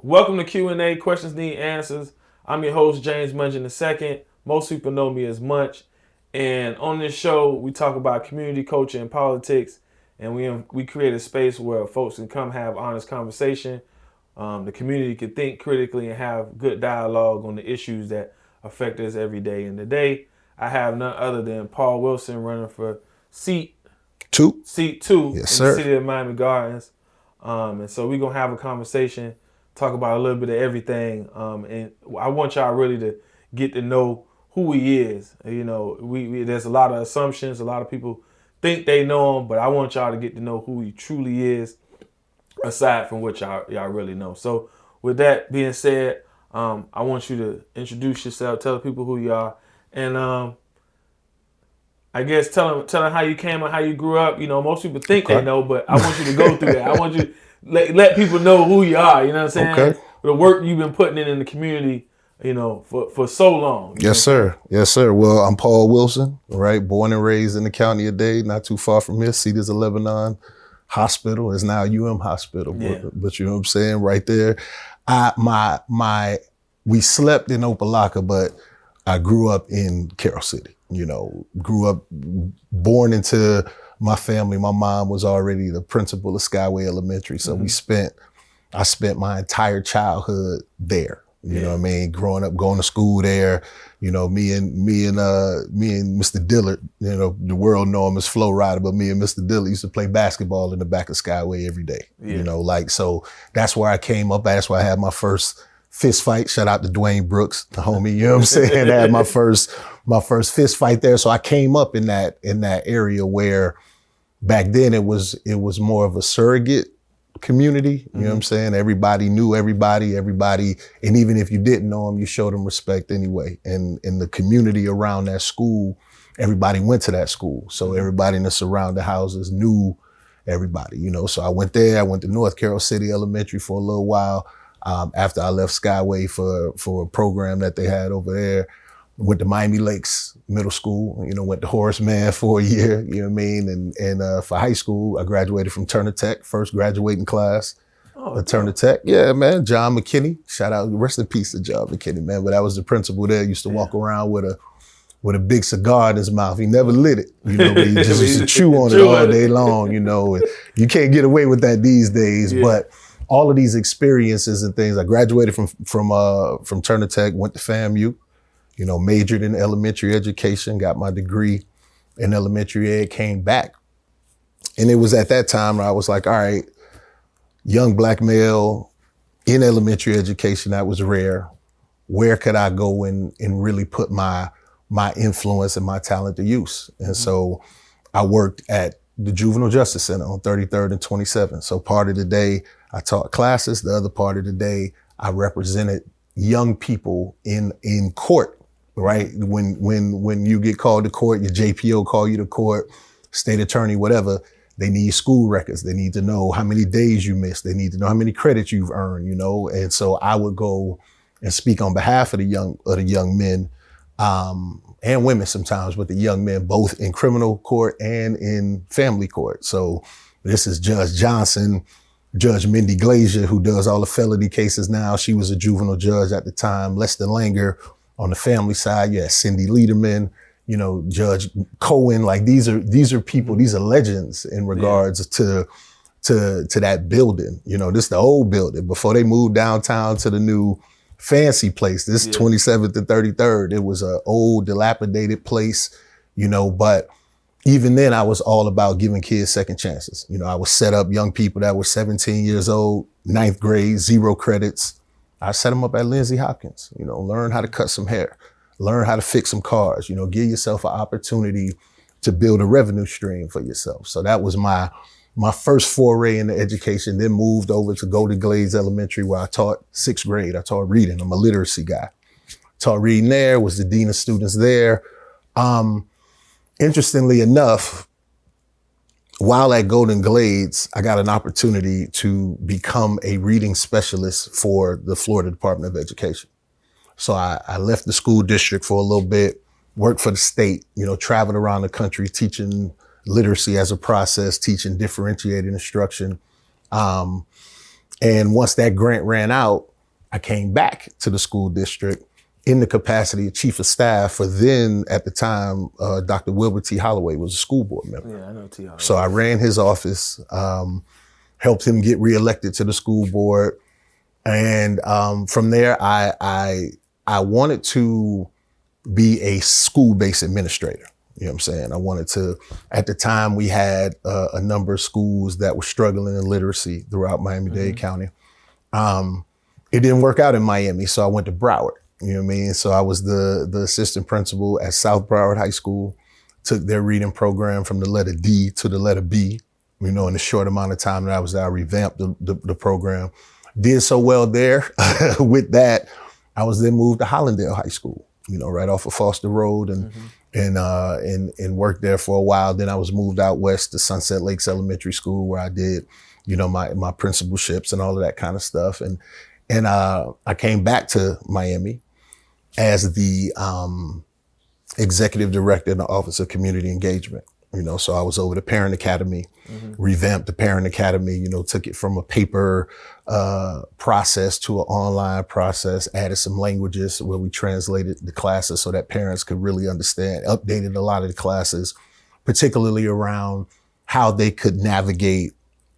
Welcome to Q&A, Questions Need Answers. I'm your host, James Munch II. Most people know me as Munch. And on this show, we talk about community culture and politics. And we create a space where folks can come have honest conversation. The community can think critically and have good dialogue on the issues that affect us every day. And today, I have none other than Paul Wilson running for seat 2 Yes, in the sir. city of Miami Gardens. And so we're going to have a conversation, talk about a little bit of everything. And I want y'all really to get to know who he is. You know, there's a lot of assumptions. A lot of people think they know him, but I want y'all to get to know who he truly is, aside from what y'all really know. So with that being said, I want you to introduce yourself, tell people who you are, and I guess tell them how you came and how you grew up. You know, most people think they know, but I want you to go through that. I want you to let people know who you are. You know what I'm saying? Okay. The work you've been putting in the community, you know, for so long. Yes, sir. Yes, sir. Well, I'm Paul Wilson, right? Born and raised in the county of Dade, not too far from here. Cedars of Lebanon Hospital is now UM Hospital, Yeah. but you know what I'm saying? Right there. We slept in Opelika, but I grew up in Carroll City. You know, grew up, born into my family. My mom was already the principal of Skyway Elementary, so I spent my entire childhood there. You know what I mean? Growing up, going to school there. You know, me and Mr. Dillard. You know, the world know him as Flow Rider, but me and Mr. Dillard used to play basketball in the back of Skyway every day. Yeah. You know, like, so that's where I came up. That's where I had my first fist fight. Shout out to Dwayne Brooks, the homie. You know what I'm saying? I had my first fist fight there. So I came up in that area where back then it was more of a surrogate community. You know what I'm saying? Everybody knew everybody, and even if you didn't know them, you showed them respect anyway. And in the community around that school, everybody went to that school. So everybody in the surrounding houses knew everybody, you know. So I went there. I went to North Carroll City Elementary for a little while. After I left Skyway for a program that they had over there. Went to Miami Lakes Middle School, you know, went to Horace Mann for a year, you know what I mean? And for high school, I graduated from Turner Tech, first graduating class at Turner Tech. Yeah, man, John McKinney, shout out, rest in peace to John McKinney, man. But I was the principal there, used to walk around with a big cigar in his mouth. He never lit it, you know, but he just used to chew on it all day long, you know. And you can't get away with that these days, but all of these experiences and things, I graduated from Turner Tech, went to FAMU. You know, majored in elementary education, got my degree in elementary ed, came back. And it was at that time where I was like, all right, young black male in elementary education, that was rare. Where could I go and really put my influence and my talent to use? And so I worked at the Juvenile Justice Center on 33rd and 27th. So part of the day I taught classes, the other part of the day I represented young people in court. Right? When you get called to court, your JPO call you to court, state attorney, whatever, they need school records. They need to know how many days you missed. They need to know how many credits you've earned, you know? And so I would go and speak on behalf of the young men, and women sometimes, but the young men, both in criminal court and in family court. So this is Judge Johnson, Judge Mindy Glazier, who does all the felony cases now. She was a juvenile judge at the time. Lester Langer, on the family side, you had Cindy Lederman, you know, Judge Cohen. Like these are people, these are legends in regards to that building. You know, this is the old building before they moved downtown to the new fancy place. This 27th and 33rd. It was an old dilapidated place, you know, but even then I was all about giving kids second chances. You know, I would set up young people that were 17 years old, 9th grade, 0 credits. I set them up at Lindsay Hopkins, you know, learn how to cut some hair, learn how to fix some cars, you know, give yourself an opportunity to build a revenue stream for yourself. So that was my first foray into education, then moved over to Golden Glades Elementary where I taught 6th grade. I taught reading. I'm a literacy guy. Taught reading there, was the dean of students there. Interestingly enough, while at Golden Glades, I got an opportunity to become a reading specialist for the Florida Department of Education. So I left the school district for a little bit, worked for the state, you know, traveled around the country teaching literacy as a process, teaching differentiated instruction. And once that grant ran out, I came back to the school district in the capacity of chief of staff for then, at the time, Dr. Wilbur T. Holloway was a school board member. Yeah, I know T. Holloway. So I ran his office, helped him get reelected to the school board. And from there, I wanted to be a school-based administrator. You know what I'm saying? I wanted to, at the time we had a number of schools that were struggling in literacy throughout Miami-Dade County. It didn't work out in Miami, so I went to Broward. You know what I mean? So I was the assistant principal at South Broward High School, took their reading program from the letter D to the letter B. You know, in the short amount of time that I was there, I revamped the program. Did so well there. With that, I was then moved to Hollandale High School, you know, right off of Foster Road, and worked there for a while. Then I was moved out west to Sunset Lakes Elementary School, where I did, you know, my principalships and all of that kind of stuff. And I came back to Miami as the executive director in the Office of Community Engagement. You know, so I was over the Parent Academy, revamped the Parent Academy, you know, took it from a paper process to an online process, added some languages where we translated the classes so that parents could really understand, updated a lot of the classes, particularly around how they could navigate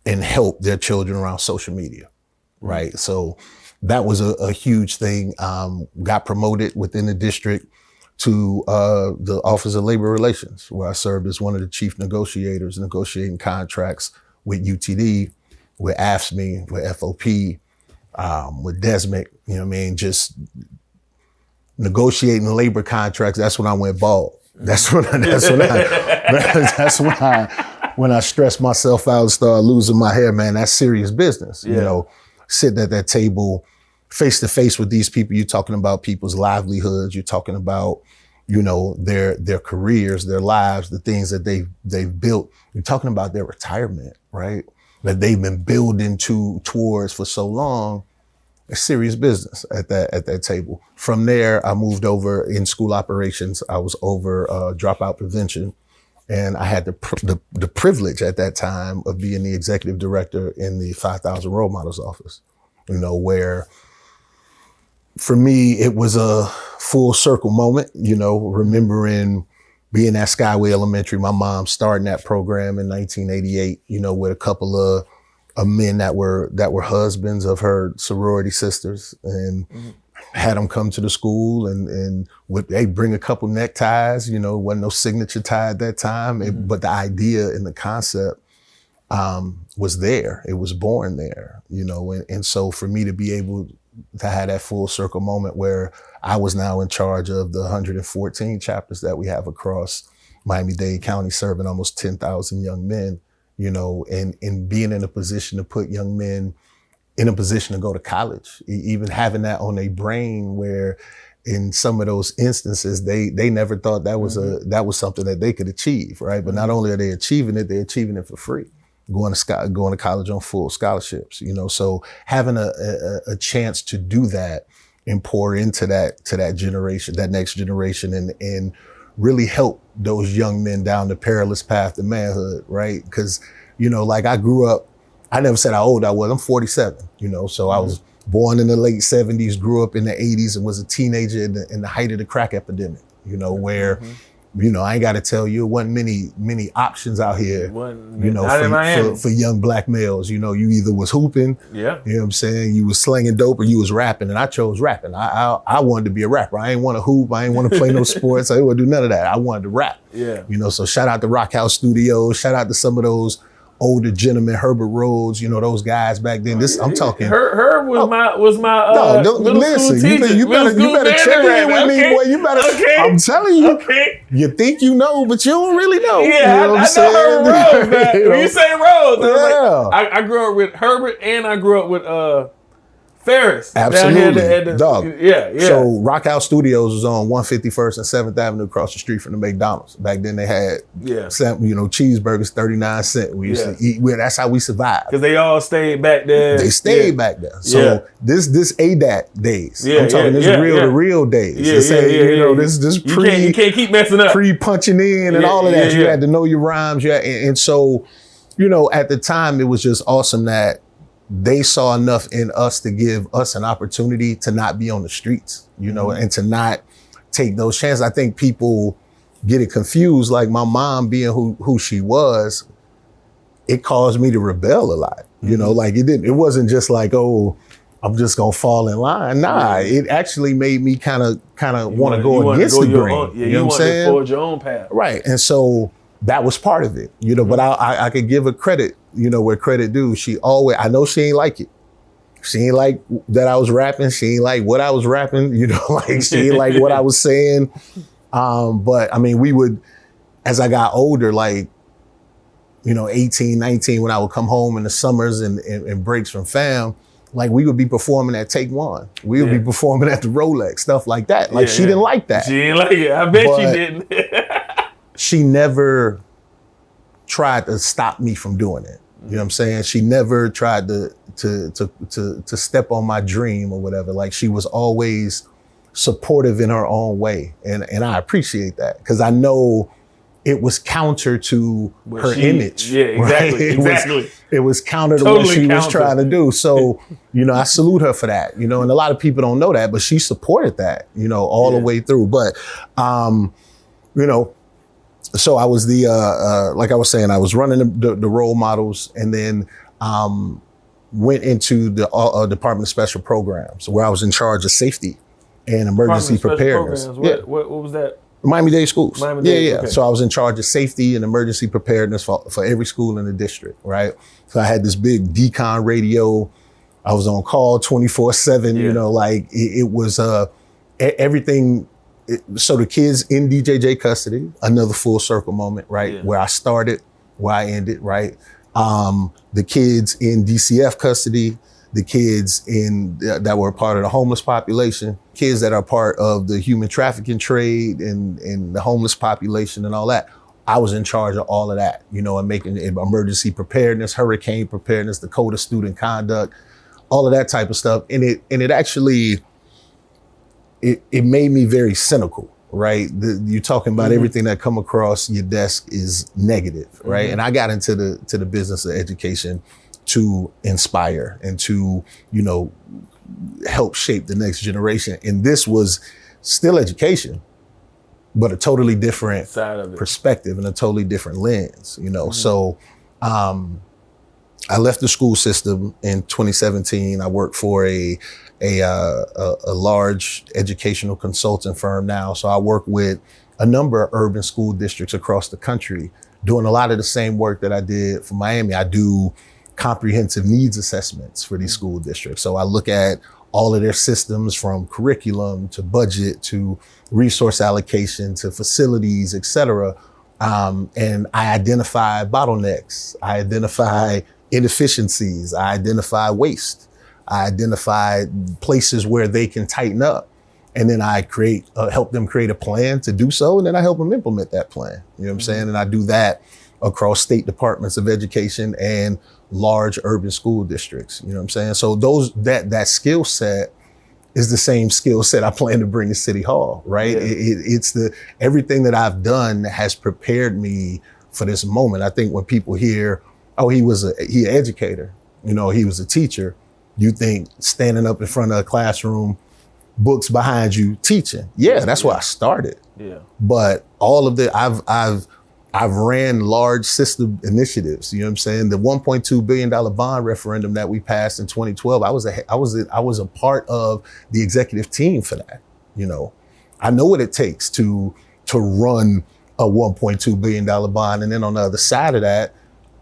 and help their children around social media, right? So that was a huge thing. Got promoted within the district to the Office of Labor Relations, where I served as one of the chief negotiators, negotiating contracts with UTD, with AFSCME, with FOP, with DESMIC, you know what I mean? Just negotiating labor contracts. That's when I went bald. When I stressed myself out and started losing my hair, man, that's serious business. You know, sitting at that table face to face with these people, you're talking about people's livelihoods, you're talking about, you know, their careers, their lives, the things that they've built. You're talking about their retirement, right? That they've been building towards for so long. It's serious business at that table. From there, I moved over in school operations. I was over dropout prevention. And I had the privilege at that time of being the executive director in the 5,000 Role Models office, you know, where for me, it was a full circle moment, you know, remembering being at Skyway Elementary, my mom starting that program in 1988, you know, with a couple of men that were husbands of her sorority sisters, and had them come to the school and they bring a couple neckties, you know, wasn't no signature tie at that time, but the idea and the concept was there. It was born there, you know, and so for me to be able to have that full circle moment where I was now in charge of the 114 chapters that we have across Miami-Dade County, serving almost 10,000 young men, you know, and being in a position to put young men in a position to go to college, even having that on their brain, where in some of those instances, they never thought that was something that they could achieve, right? But not only are they achieving it, they're achieving it for free. Going to college on full scholarships, you know, so having a chance to do that and pour into that generation, that next generation, and really help those young men down the perilous path to manhood, right? Because, you know, like I grew up, I never said how old I was. I'm 47, you know, so I was born in the late 70s, grew up in the 80s, and was a teenager in the height of the crack epidemic, you know, where you know, I ain't got to tell you, it wasn't many options out here, you know, for young black males. You know, you either was hooping, you know what I'm saying, you was slinging dope, or you was rapping, and I chose rapping. I wanted to be a rapper. I ain't want to hoop. I ain't want to play no sports. I didn't want to do none of that. I wanted to rap. You know, so shout out to Rock House Studios. Shout out to some of those older gentlemen, Herbert Rhodes, you know, those guys back then. I'm talking. Herb was my no, don't listen. You better check in with me, boy. You better. I'm telling you. You think you know, but you don't really know. Yeah, you know I know Herb Rhodes, man. When you say Rhodes, like, I grew up with Herbert, and I grew up with Ferris. Absolutely, dog. Yeah. So Rock House Studios was on 151st and 7th Avenue across the street from the McDonald's. Back then they had, you know, cheeseburgers 39 cents. We used to eat. That's how we survived. Because they all stayed back there. They stayed back there. So this ADAT days. I'm talking the real days. You know, this you can't keep messing up. Pre-punching in and all of that. You had to know your rhymes. And so, you know, at the time it was just awesome that they saw enough in us to give us an opportunity to not be on the streets, you know, and to not take those chances. I think people get it confused. Like my mom being who she was, it caused me to rebel a lot. You know, like it wasn't just like, oh, I'm just gonna fall in line. Nah, it actually made me kind of want to go against the grain. You know what I'm saying? To forge your own path. Right. And so that was part of it, you know, but I could give her credit, you know, where credit due. I know she ain't like it. She ain't like that I was rapping. She ain't like what I was rapping, you know, like she ain't like what I was saying. But I mean, we would, as I got older, like, you know, 18, 19, when I would come home in the summers and breaks from fam, like we would be performing at Take One. We would be performing at the Rolex, stuff like that. Like she didn't like that. She didn't like it. I bet she didn't. She never tried to stop me from doing it. You know what I'm saying? She never tried to step on my dream or whatever. Like she was always supportive in her own way. And I appreciate that because I know it was counter to her image. Yeah, exactly. Right? It was counter to what she was trying to do. So, you know, I salute her for that, you know, and a lot of people don't know that, but she supported that, you know, all the way through. But, you know, so I was like I was saying, I was running the role models and then went into the Department of Special Programs where I was in charge of safety and emergency preparedness. What was that? Miami-Dade schools. Miami-Dade, yeah. okay. So I was in charge of safety and emergency preparedness for every school in the district, right? So I had this big decon radio. I was on call 24/7, you know, like it was everything. So the kids in DJJ custody, another full circle moment, right? Yeah. Where I started, where I ended, right? The kids in DCF custody, the kids that were part of the homeless population, kids that are part of the human trafficking trade and the homeless population and all that. I was in charge of all of that, you know, and making emergency preparedness, hurricane preparedness, the code of student conduct, all of that type of stuff. And it actually, it made me very cynical, right? You're talking about everything that come across your desk is negative, right? And I got into the business of education to inspire and to, you know, help shape the next generation. And this was still education, but a totally different perspective and a totally different lens, you know? So I left the school system in 2017. I work for a large educational consulting firm now. So I work with a number of urban school districts across the country, doing a lot of the same work that I did for Miami. I do comprehensive needs assessments for these school districts. So I look at all of their systems from curriculum to budget to resource allocation to facilities, et cetera. And I identify bottlenecks. I identify inefficiencies. I identify waste. I identify places where they can tighten up. And then I help them create a plan to do so. And then I help them implement that plan. You know what I'm saying? And I do that across state departments of education and large urban school districts. You know what I'm saying? So that skill set is the same skill set I plan to bring to City Hall, right? Yeah. It's everything that I've done has prepared me for this moment. I think when people hear, oh, he an educator, you know, he was a teacher, you think standing up in front of a classroom, books behind you teaching. Yeah, that's where I started. Yeah. But all of the, I've ran large system initiatives. You know what I'm saying? The $1.2 billion bond referendum that we passed in 2012, I was a part of the executive team for that. You know, I know what it takes to run a $1.2 billion bond. And then on the other side of that,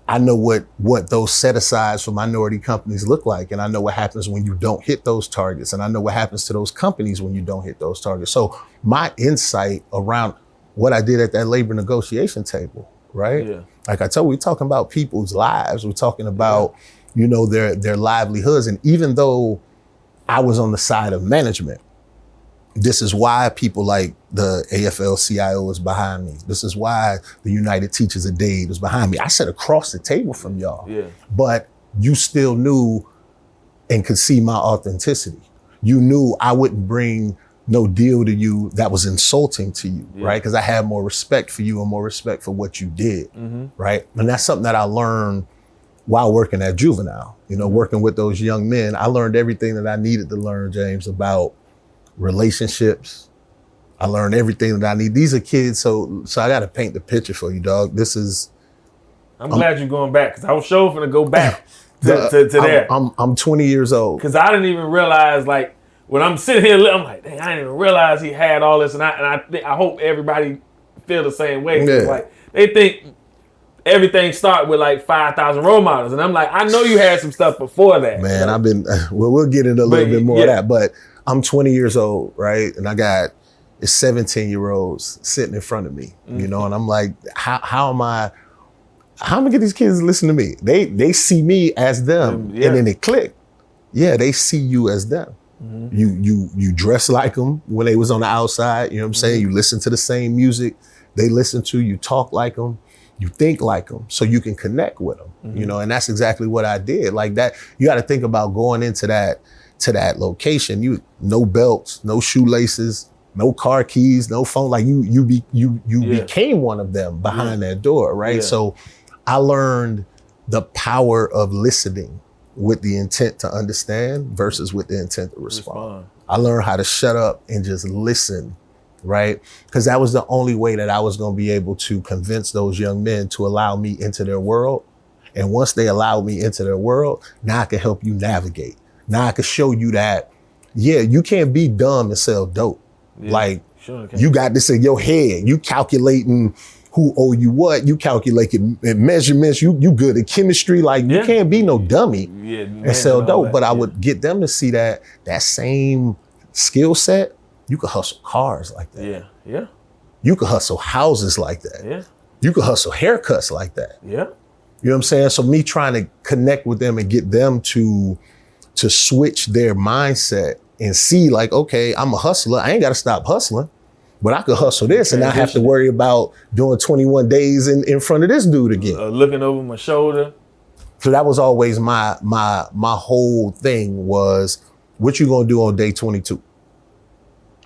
I know what those set asides for minority companies look like. And I know what happens when you don't hit those targets. And I know what happens to those companies when you don't hit those targets. So my insight around what I did at that labor negotiation table, right? Yeah. Like I told you, we're talking about people's lives. We're talking about, you know, their livelihoods. And even though I was on the side of management, this is why people like the AFL-CIO is behind me. This is why the United Teachers of Dade was behind me. I sat across the table from y'all, but you still knew and could see my authenticity. You knew I wouldn't bring no deal to you that was insulting to you, right? Because I had more respect for you and more respect for what you did, right? And that's something that I learned while working at Juvenile. working with those young men, I learned everything that I needed to learn, James, about relationships. I learned everything that I need. These are kids, so I got to paint the picture for you, dog. I'm glad you're going back, because I was sure going to go back to there. I'm 20 years old. Because I didn't even realize, like, when I'm sitting here, I'm like, dang, I didn't even realize he had all this, and I hope everybody feel the same way. Yeah. Like, they think everything start with like 5,000 role models, and I'm like, I know you had some stuff before that. Man, I've been. Well, we'll get into a little bit more of that, but I'm 20 years old, right? And I got 17-year-olds sitting in front of me, and I'm like, how am I gonna get these kids to listen to me? They see me as them, and then they click. Yeah, they see you as them. You dress like them when they was on the outside. You know what I'm saying? You listen to the same music they listen to. You talk like them. You think like them, so you can connect with them. And that's exactly what I did. Like that, you got to think about going into that location. No belts, no shoelaces, no car keys, no phone. Like you became one of them behind that door, right? Yeah. So I learned the power of listening with the intent to understand versus with the intent to respond. I learned how to shut up and just listen, right? Because that was the only way that I was going to be able to convince those young men to allow me into their world. And once they allowed me into their world, now I can help you navigate. Now I can show you that, you can't be dumb and sell dope. You got this in your head. You calculating who owe you what, you calculating measurements, you good at chemistry, you can't be no dummy and sell dope. But I would get them to see that same skill set, you could hustle cars like that. Yeah. You could hustle houses like that. Yeah. You could hustle haircuts like that. Yeah. You know what I'm saying? So me trying to connect with them and get them to switch their mindset and see like, okay, I'm a hustler. I ain't got to stop hustling. But I could hustle this and not have to worry about doing 21 days in front of this dude again. Looking over my shoulder. So that was always my whole thing was, what you gonna do on day 22?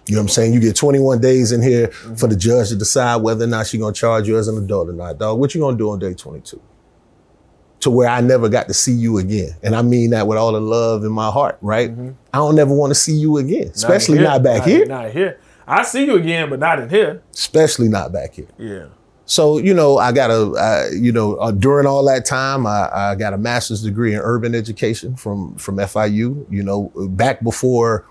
You know what I'm saying? You get 21 days in here for the judge to decide whether or not she's gonna charge you as an adult or not, dog. What you gonna do on day 22? To where I never got to see you again. And I mean that with all the love in my heart, right? I don't never want to see you again, especially not back here. Not here. I see you again, but not in here. Especially not back here. Yeah. So, I got during all that time, I got a master's degree in urban education from FIU, back before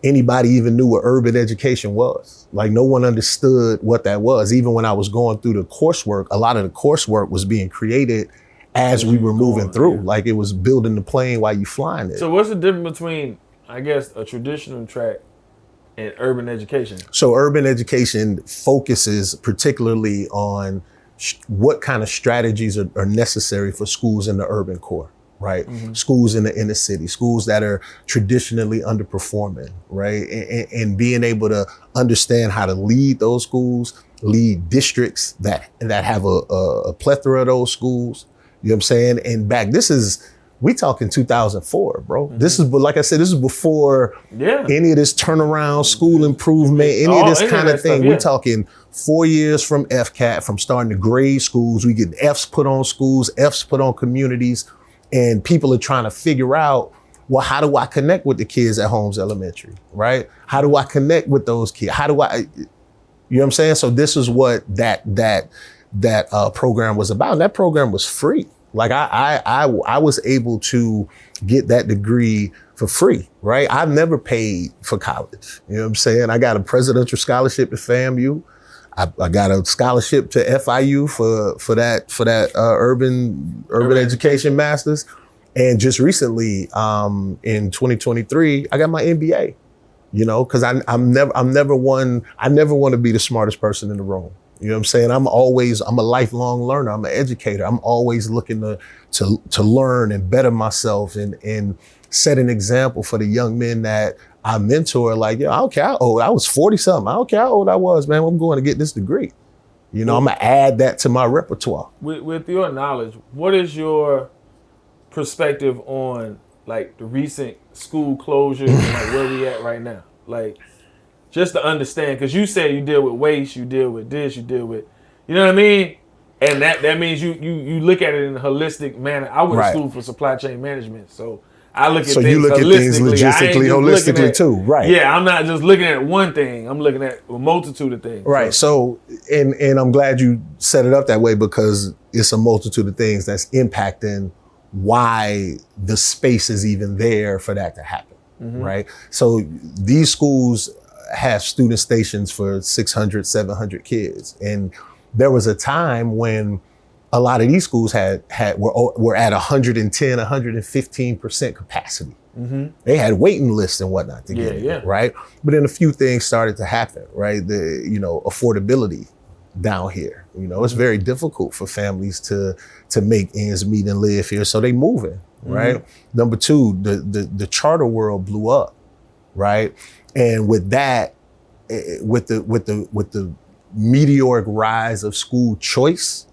anybody even knew what urban education was. Like no one understood what that was. Even when I was going through the coursework, a lot of the coursework was being created as we were moving through. Yeah. Like it was building the plane while you flying it. So what's the difference between, I guess, a traditional track and urban education? So urban education focuses particularly on what kind of strategies are necessary for schools in the urban core, right? Schools in the inner city, schools that are traditionally underperforming, right? And being able to understand how to lead those schools, lead districts that have a plethora of those schools. You know what I'm saying? And we talking 2004, bro. This is, like I said, this is before any of this turnaround, school improvement, any of this kind of thing. We're talking 4 years from FCAT, from starting to grade schools. We get Fs put on schools, Fs put on communities, and people are trying to figure out, well, how do I connect with the kids at Holmes Elementary, right? How do I connect with those kids? You know what I'm saying? So this is what that program was about. And that program was free. Like I was able to get that degree for free, right? I've never paid for college. You know what I'm saying? I got a presidential scholarship to FAMU. I got a scholarship to FIU for that urban education masters. And just recently, in 2023, I got my MBA. Because I never want to be the smartest person in the room. You know what I'm saying? I'm a lifelong learner. I'm an educator. I'm always looking to learn and better myself and set an example for the young men that I mentor. Like, I don't care how old. I was 40 something. I don't care how old I was, man. I'm going to get this degree. I'm going to add that to my repertoire. With your knowledge, what is your perspective on like the recent school closures and like where we at right now? Like, just to understand, because you said you deal with waste, you deal with this, you deal with, you know what I mean? And that means you look at it in a holistic manner. I went to Right. school for supply chain management, so I look at So things you look at things holistically. logistically, holistically too, right? Yeah, I'm not just looking at one thing. I'm looking at a multitude of things. Right. So, and I'm glad you set it up that way, because it's a multitude of things that's impacting why the space is even there for that to happen. Right. So these schools have student stations for 600, 700 kids. And there was a time when a lot of these schools were at 110, 115% capacity. They had waiting lists and whatnot to get in, right? But then a few things started to happen, right? The, affordability down here. It's very difficult for families to make ends meet and live here. So they moving, right? Number two, the charter world blew up, right? And with that, with the meteoric rise of school choice,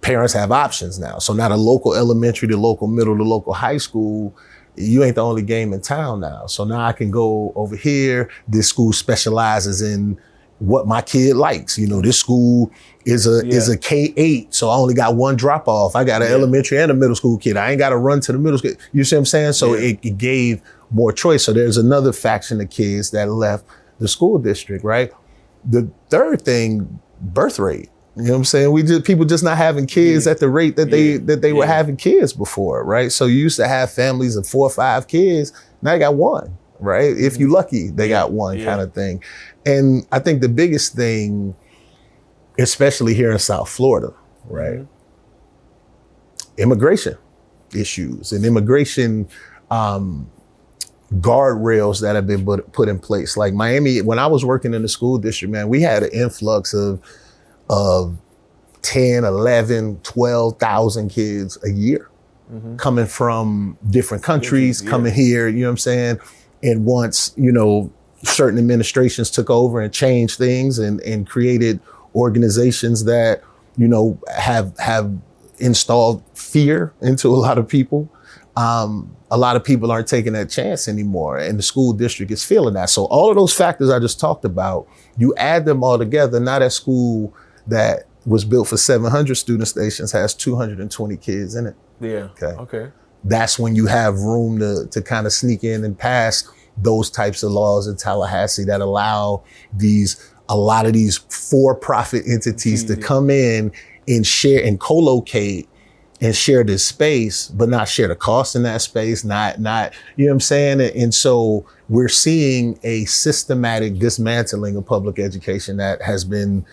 parents have options now. So not a local elementary, the local middle, the local high school, you ain't the only game in town now. So now I can go over here. This school specializes in what my kid likes. This school is a K-8, so I only got one drop off. I got an elementary and a middle school kid. I ain't got to run to the middle school. You see what I'm saying? So it gave more choice. So there's another faction of kids that left the school district, right? The third thing, birth rate. You know what I'm saying? People just not having kids at the rate that they were having kids before, right? So you used to have families of 4 or 5 kids. Now you got one, right? If you lucky, they got one kind of thing. And I think the biggest thing, especially here in South Florida, right? Immigration issues and immigration guardrails that have been put in place. Like Miami, when I was working in the school district, man, we had an influx of 10, 11, 12,000 kids a year coming from different countries, coming here, you know what I'm saying? And once, certain administrations took over and changed things and created organizations that, have installed fear into a lot of people. A lot of people aren't taking that chance anymore, and the school district is feeling that. So all of those factors I just talked about, you add them all together, now that school that was built for 700 student stations has 220 kids in it. Yeah. Okay. That's when you have room to kind of sneak in and pass those types of laws in Tallahassee that allow a lot of these for-profit entities to come in and share and co-locate and share this space, but not share the cost in that space, not, you know what I'm saying? And so we're seeing a systematic dismantling of public education that has been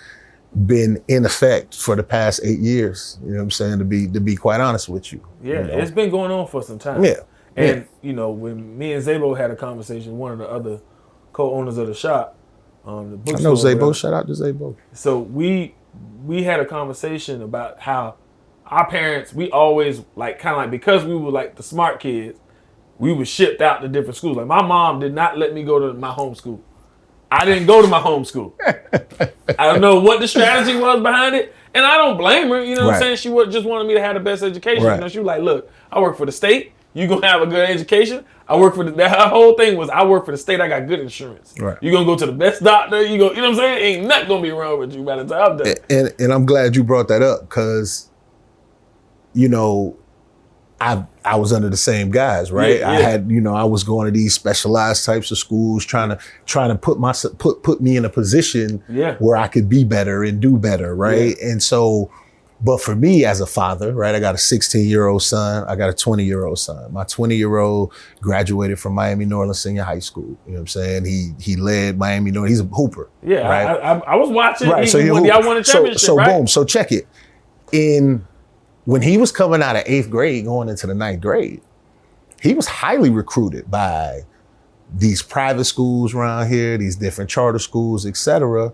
in effect for the past 8 years. You know what I'm saying? To be quite honest with you. Yeah, it's been going on for some time. Yeah. And, when me and Zabo had a conversation, one of the other co-owners of the shop, the bookstore. I know Zabo, shout out to Zabo. So we had a conversation about how our parents, we always because we were like the smart kids, we were shipped out to different schools. Like my mom did not let me go to my home school. I didn't go to my home school. I don't know what the strategy was behind it. And I don't blame her. You know what I'm saying? She just wanted me to have the best education. Right. She was like, look, I work for the state. You're going to have a good education. I work for her whole thing was I work for the state. I got good insurance. Right. You're going to go to the best doctor. You know what I'm saying? Ain't nothing going to be wrong with you by the time I'm done. And I'm glad you brought that up because, I was under the same guys, right? I had, I was going to these specialized types of schools, trying to put me in a position where I could be better and do better, right? And so, but for me as a father, right, I got a 16-year-old son, I got a 20-year-old son. My 20-year-old graduated from Miami Norland Senior High School. You know what I'm saying? He led Miami Norland. He's a hooper. Yeah, right? I was watching when y'all won a championship, so right? Boom, so check it. When he was coming out of 8th grade, going into the 9th grade, he was highly recruited by these private schools around here, these different charter schools, et cetera.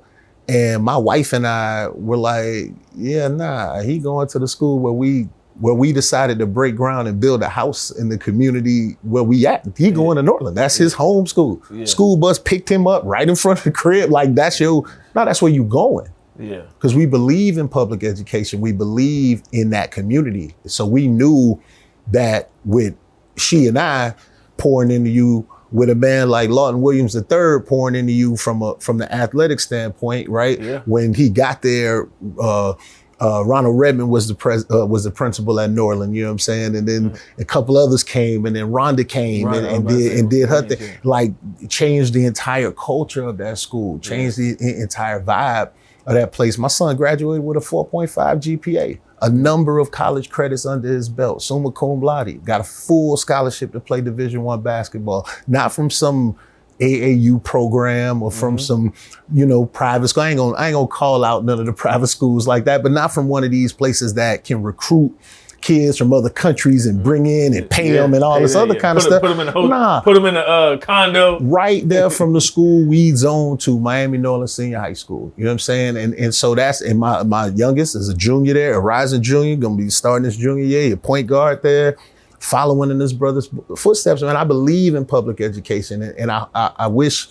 And my wife and I were like, he going to the school where we decided to break ground and build a house in the community where we at. He going to Northland. That's his home school. Yeah. School bus picked him up right in front of the crib. Like that's where you going. Yeah. Because we believe in public education. We believe in that community. So we knew that with she and I pouring into you, with a man like Lawton Williams III pouring into you from the athletic standpoint, right? Yeah. When he got there, Ronald Redmond was the principal at Norland, you know what I'm saying? And then a couple others came, and then Rhonda came and did her thing. Like, changed the entire culture of that school, changed the entire vibe of that place. My son graduated with a 4.5 GPA, a number of college credits under his belt, summa cum laude, got a full scholarship to play Division I basketball, not from some AAU program or from some, private school. I ain't gonna call out none of the private schools like that, but not from one of these places that can recruit kids from other countries and bring in and pay them and all this other kind of stuff. Put them in put them in a condo. Right there from the school we zone to Miami Norland Senior High School. You know what I'm saying? And so and my youngest is a junior there, a rising junior, gonna be starting his junior year, a point guard there, following in his brother's footsteps. Man, I believe in public education, and I wish,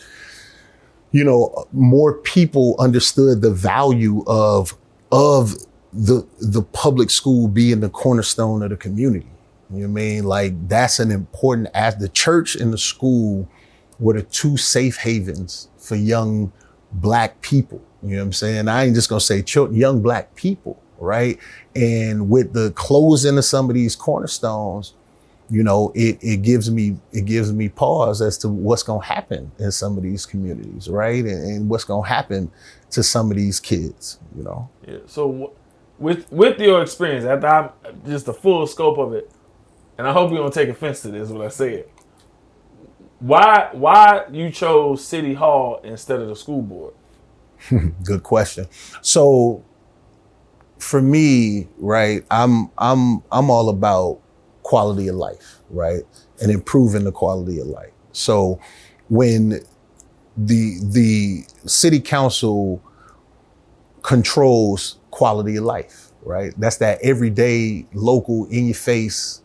more people understood the value of the public school being the cornerstone of the community. You know what I mean? Like, that's an important, as the church and the school were the two safe havens for young Black people. You know what I'm saying? I ain't just gonna say children, young Black people, right? And with the closing of some of these cornerstones, it gives me pause as to what's gonna happen in some of these communities, right? And what's gonna happen to some of these kids, Yeah. So with your experience, I'm just the full scope of it, and I hope you don't take offense to this when I say it. Why you chose City Hall instead of the school board? Good question. So for me, right, I'm all about quality of life, right? And improving the quality of life. So when the city council controls quality of life, right? That's that everyday, local, in your face,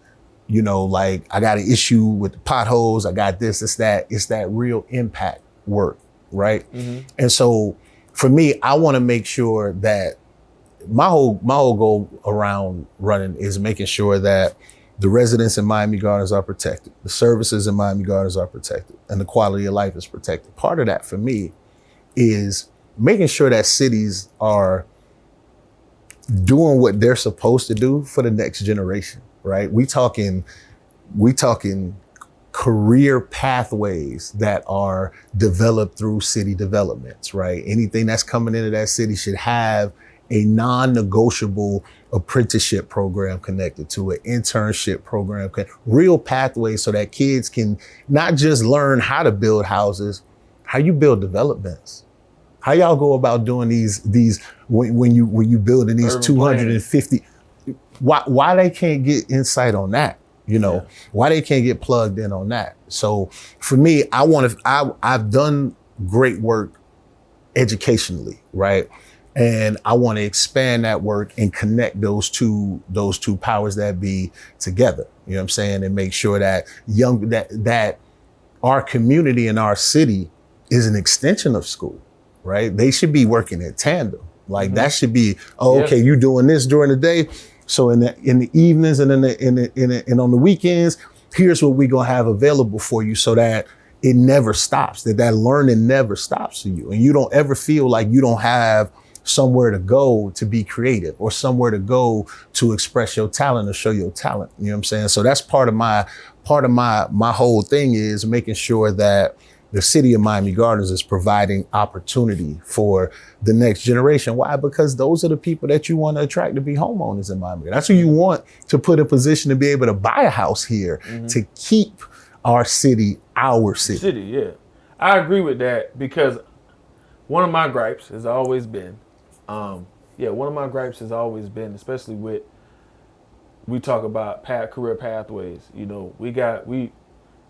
like, I got an issue with the potholes, I got this, it's that real impact work, right? And so for me, I want to make sure that my whole goal around running is making sure that the residents in Miami Gardens are protected, the services in Miami Gardens are protected, and the quality of life is protected. Part of that for me is making sure that cities are doing what they're supposed to do for the next generation, right? We talking career pathways that are developed through city developments, right? Anything that's coming into that city should have a non-negotiable apprenticeship program connected to it, internship program, real pathways so that kids can not just learn how to build houses, how you build developments. How y'all go about doing these when you building these 250? Why they can't get insight on that? Why they can't get plugged in on that? So for me, I've done great work educationally, right? And I want to expand that work and connect those two powers that be together. You know what I'm saying? And make sure that that our community and our city is an extension of school, right? They should be working in tandem. Like that should be, okay, you doing this during the day. So in the evenings and and on the weekends, here's what we're gonna have available for you so that it never stops, that learning never stops for you. And you don't ever feel like you don't have somewhere to go to be creative or somewhere to go to express your talent or show your talent. You know what I'm saying? So that's part of my whole thing is making sure that the city of Miami Gardens is providing opportunity for the next generation. Why? Because those are the people that you want to attract to be homeowners in Miami. That's who you want to put in position to be able to buy a house here, to keep our city, Yeah. I agree with that because one of my gripes has always been, especially with, we talk about career pathways,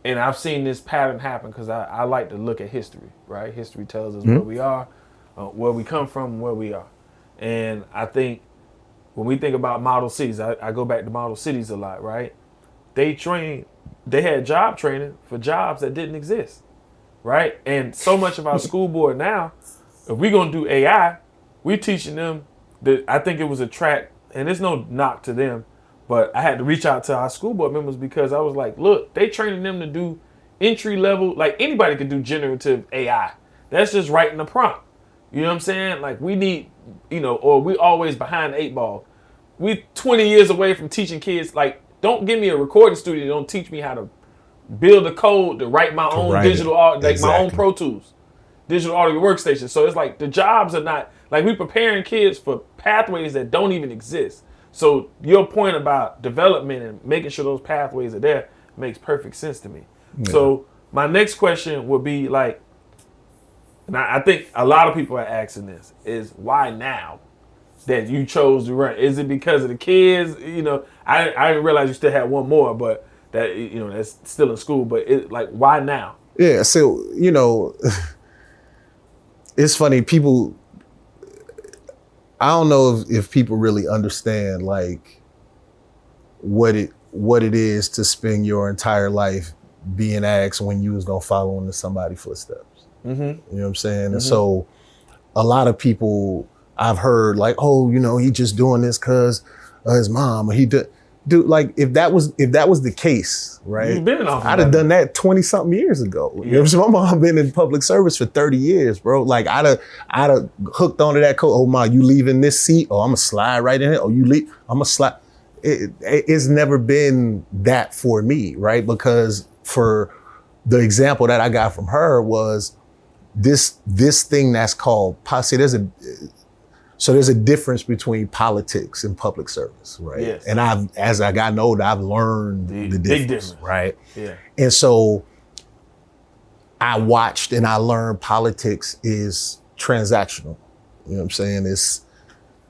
and I've seen this pattern happen because I like to look at history, right? History tells us where we are, where we come from, and where we are. And I think when we think about model cities, I go back to model cities a lot, right? They had job training for jobs that didn't exist, right? And so much of our school board now, if we're going to do AI, we're teaching them that, I think it was a track, and there's no knock to them, but I had to reach out to our school board members because I was like, look, they training them to do entry level, like anybody can do generative AI. That's just writing the prompt. You know what I'm saying? Like we need, or we always behind the 8 ball. We 20 years away from teaching kids. Like, don't give me a recording studio. Don't teach me how to build a code to write my own digital art, like my own Pro Tools, digital audio workstation. So it's like the jobs are not like we preparing kids for pathways that don't even exist. So your point about development and making sure those pathways are there makes perfect sense to me. Yeah. So my next question would be like, and I think a lot of people are asking this, is why now that you chose to run? Is it because of the kids? I didn't realize you still had one more, but that, that's still in school, but why now? Yeah. So, it's funny. People, I don't know if people really understand like what it is to spend your entire life being asked when you was going to follow into somebody's footsteps. Mm-hmm. You know what I'm saying? Mm-hmm. And so a lot of people I've heard like, oh, he just doing this because of his mom, or he did. Dude, like if that was the case, right? I'd have done that 20 something years ago. Yeah. You know what I'm saying? My mom been in public service for 30 years, bro. Like I'd have hooked onto that code. Oh my, you leaving this seat? Oh, I'm gonna slide right in here. Oh, you leave? I'm gonna slide. It's never been that for me, right? Because for the example that I got from her was this thing that's called there's a difference between politics and public service, right? Yes. And as I got older, I've learned the difference, right? Yeah. And so I watched and I learned politics is transactional. You know what I'm saying? It's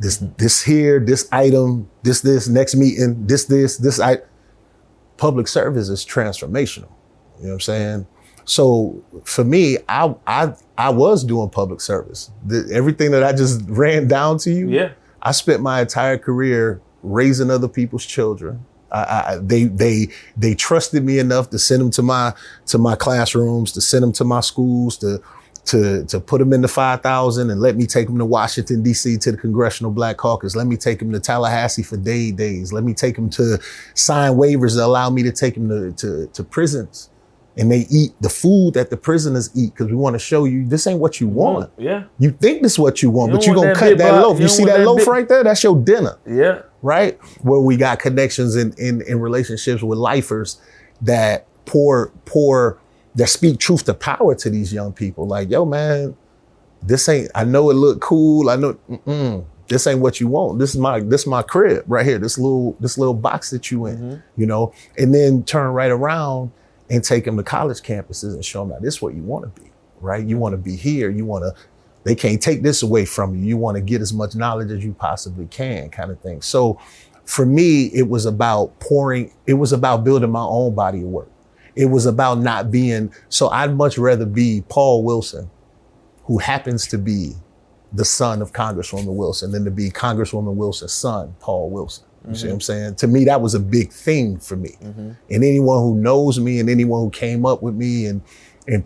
this here, this item, this next meeting, this. Public service is transformational. You know what I'm saying? So for me, I was doing public service. Everything that I just ran down to you, yeah. I spent my entire career raising other people's children. They trusted me enough to send them to my classrooms, to send them to my schools, to put them in the 5,000 and let me take them to Washington, D.C. to the Congressional Black Caucus. Let me take them to Tallahassee for days. Let me take them to sign waivers that allow me to take them to prisons. And they eat the food that the prisoners eat because we want to show you this ain't what you want. Yeah. You think this is what you want, but you're going to cut that loaf. You see that loaf right there? That's your dinner. Yeah. Right? Where we got connections in relationships with lifers that that speak truth to power to these young people. Like, yo, man, I know it look cool. I know, this ain't what you want. This is my crib right here. This little box that you in, and then turn right around and take them to college campuses and show them that this is what you want to be, right? You want to be here. They can't take this away from you. You want to get as much knowledge as you possibly can, kind of thing. So for me, it was about building my own body of work. It was about not being, so I'd much rather be Paul Wilson, who happens to be the son of Congresswoman Wilson, than to be Congresswoman Wilson's son, Paul Wilson. You see what I'm saying? To me, that was a big thing for me. Mm-hmm. And anyone who knows me and anyone who came up with me and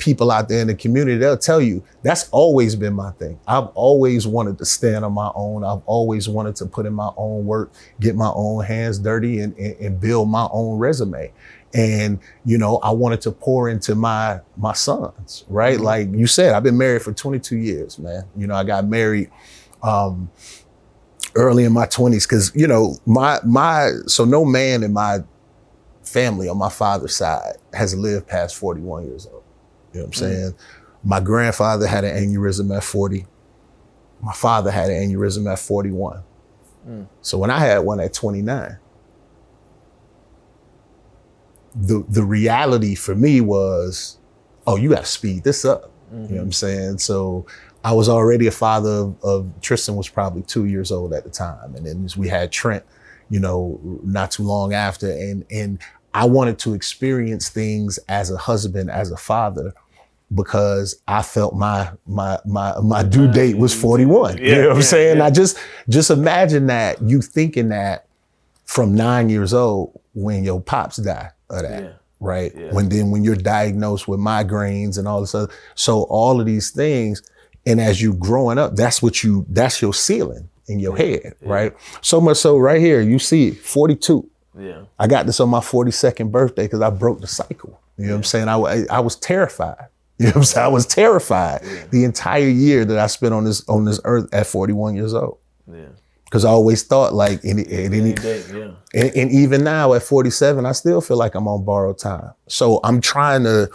people out there in the community, they'll tell you that's always been my thing. I've always wanted to stand on my own. I've always wanted to put in my own work, get my own hands dirty and build my own resume. And, I wanted to pour into my sons, right? Mm-hmm. Like you said, I've been married for 22 years, man. I got married, early in my 20s, because, so no man in my family on my father's side has lived past 41 years old. You know what I'm saying? My grandfather had an aneurysm at 40. My father had an aneurysm at 41. So when I had one at 29, the reality for me was, oh, you got to speed this up. Mm-hmm. You know what I'm saying? So I was already a father of Tristan was probably 2 years old at the time. And then we had Trent, not too long after. And I wanted to experience things as a husband, as a father, because I felt my due date was 41. You know what I'm saying? Yeah. I just imagine that, you thinking that from 9 years old when your pops die of that, right? Yeah. When you're diagnosed with migraines and all this other, so all of these things. And as you growing up, that's your ceiling in your head, right? So much so right here, you see it, 42. Yeah. I got this on my 42nd birthday because I broke the cycle. You know what I'm saying? I was terrified. You know what I'm saying? I was terrified the entire year that I spent on this earth at 41 years old. Yeah. Because I always thought like and even now at 47, I still feel like I'm on borrowed time. So I'm trying to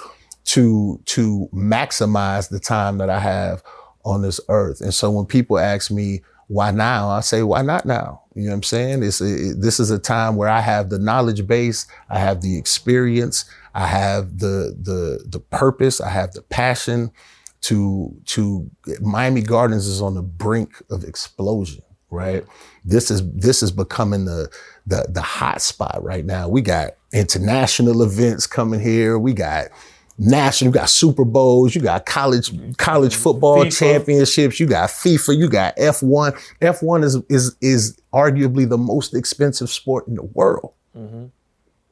maximize the time that I have on this earth. And so when people ask me why now, I say, why not now? You know what I'm saying? This is a time where I have the knowledge base, I have the experience, I have the purpose, I have the passion to Miami Gardens is on the brink of explosion, right? This is becoming the hot spot right now. We got international events coming here. We got national, you got Super Bowls, you got college football FIFA championships, you got FIFA, you got F1. F1 is arguably the most expensive sport in the world. Mm-hmm.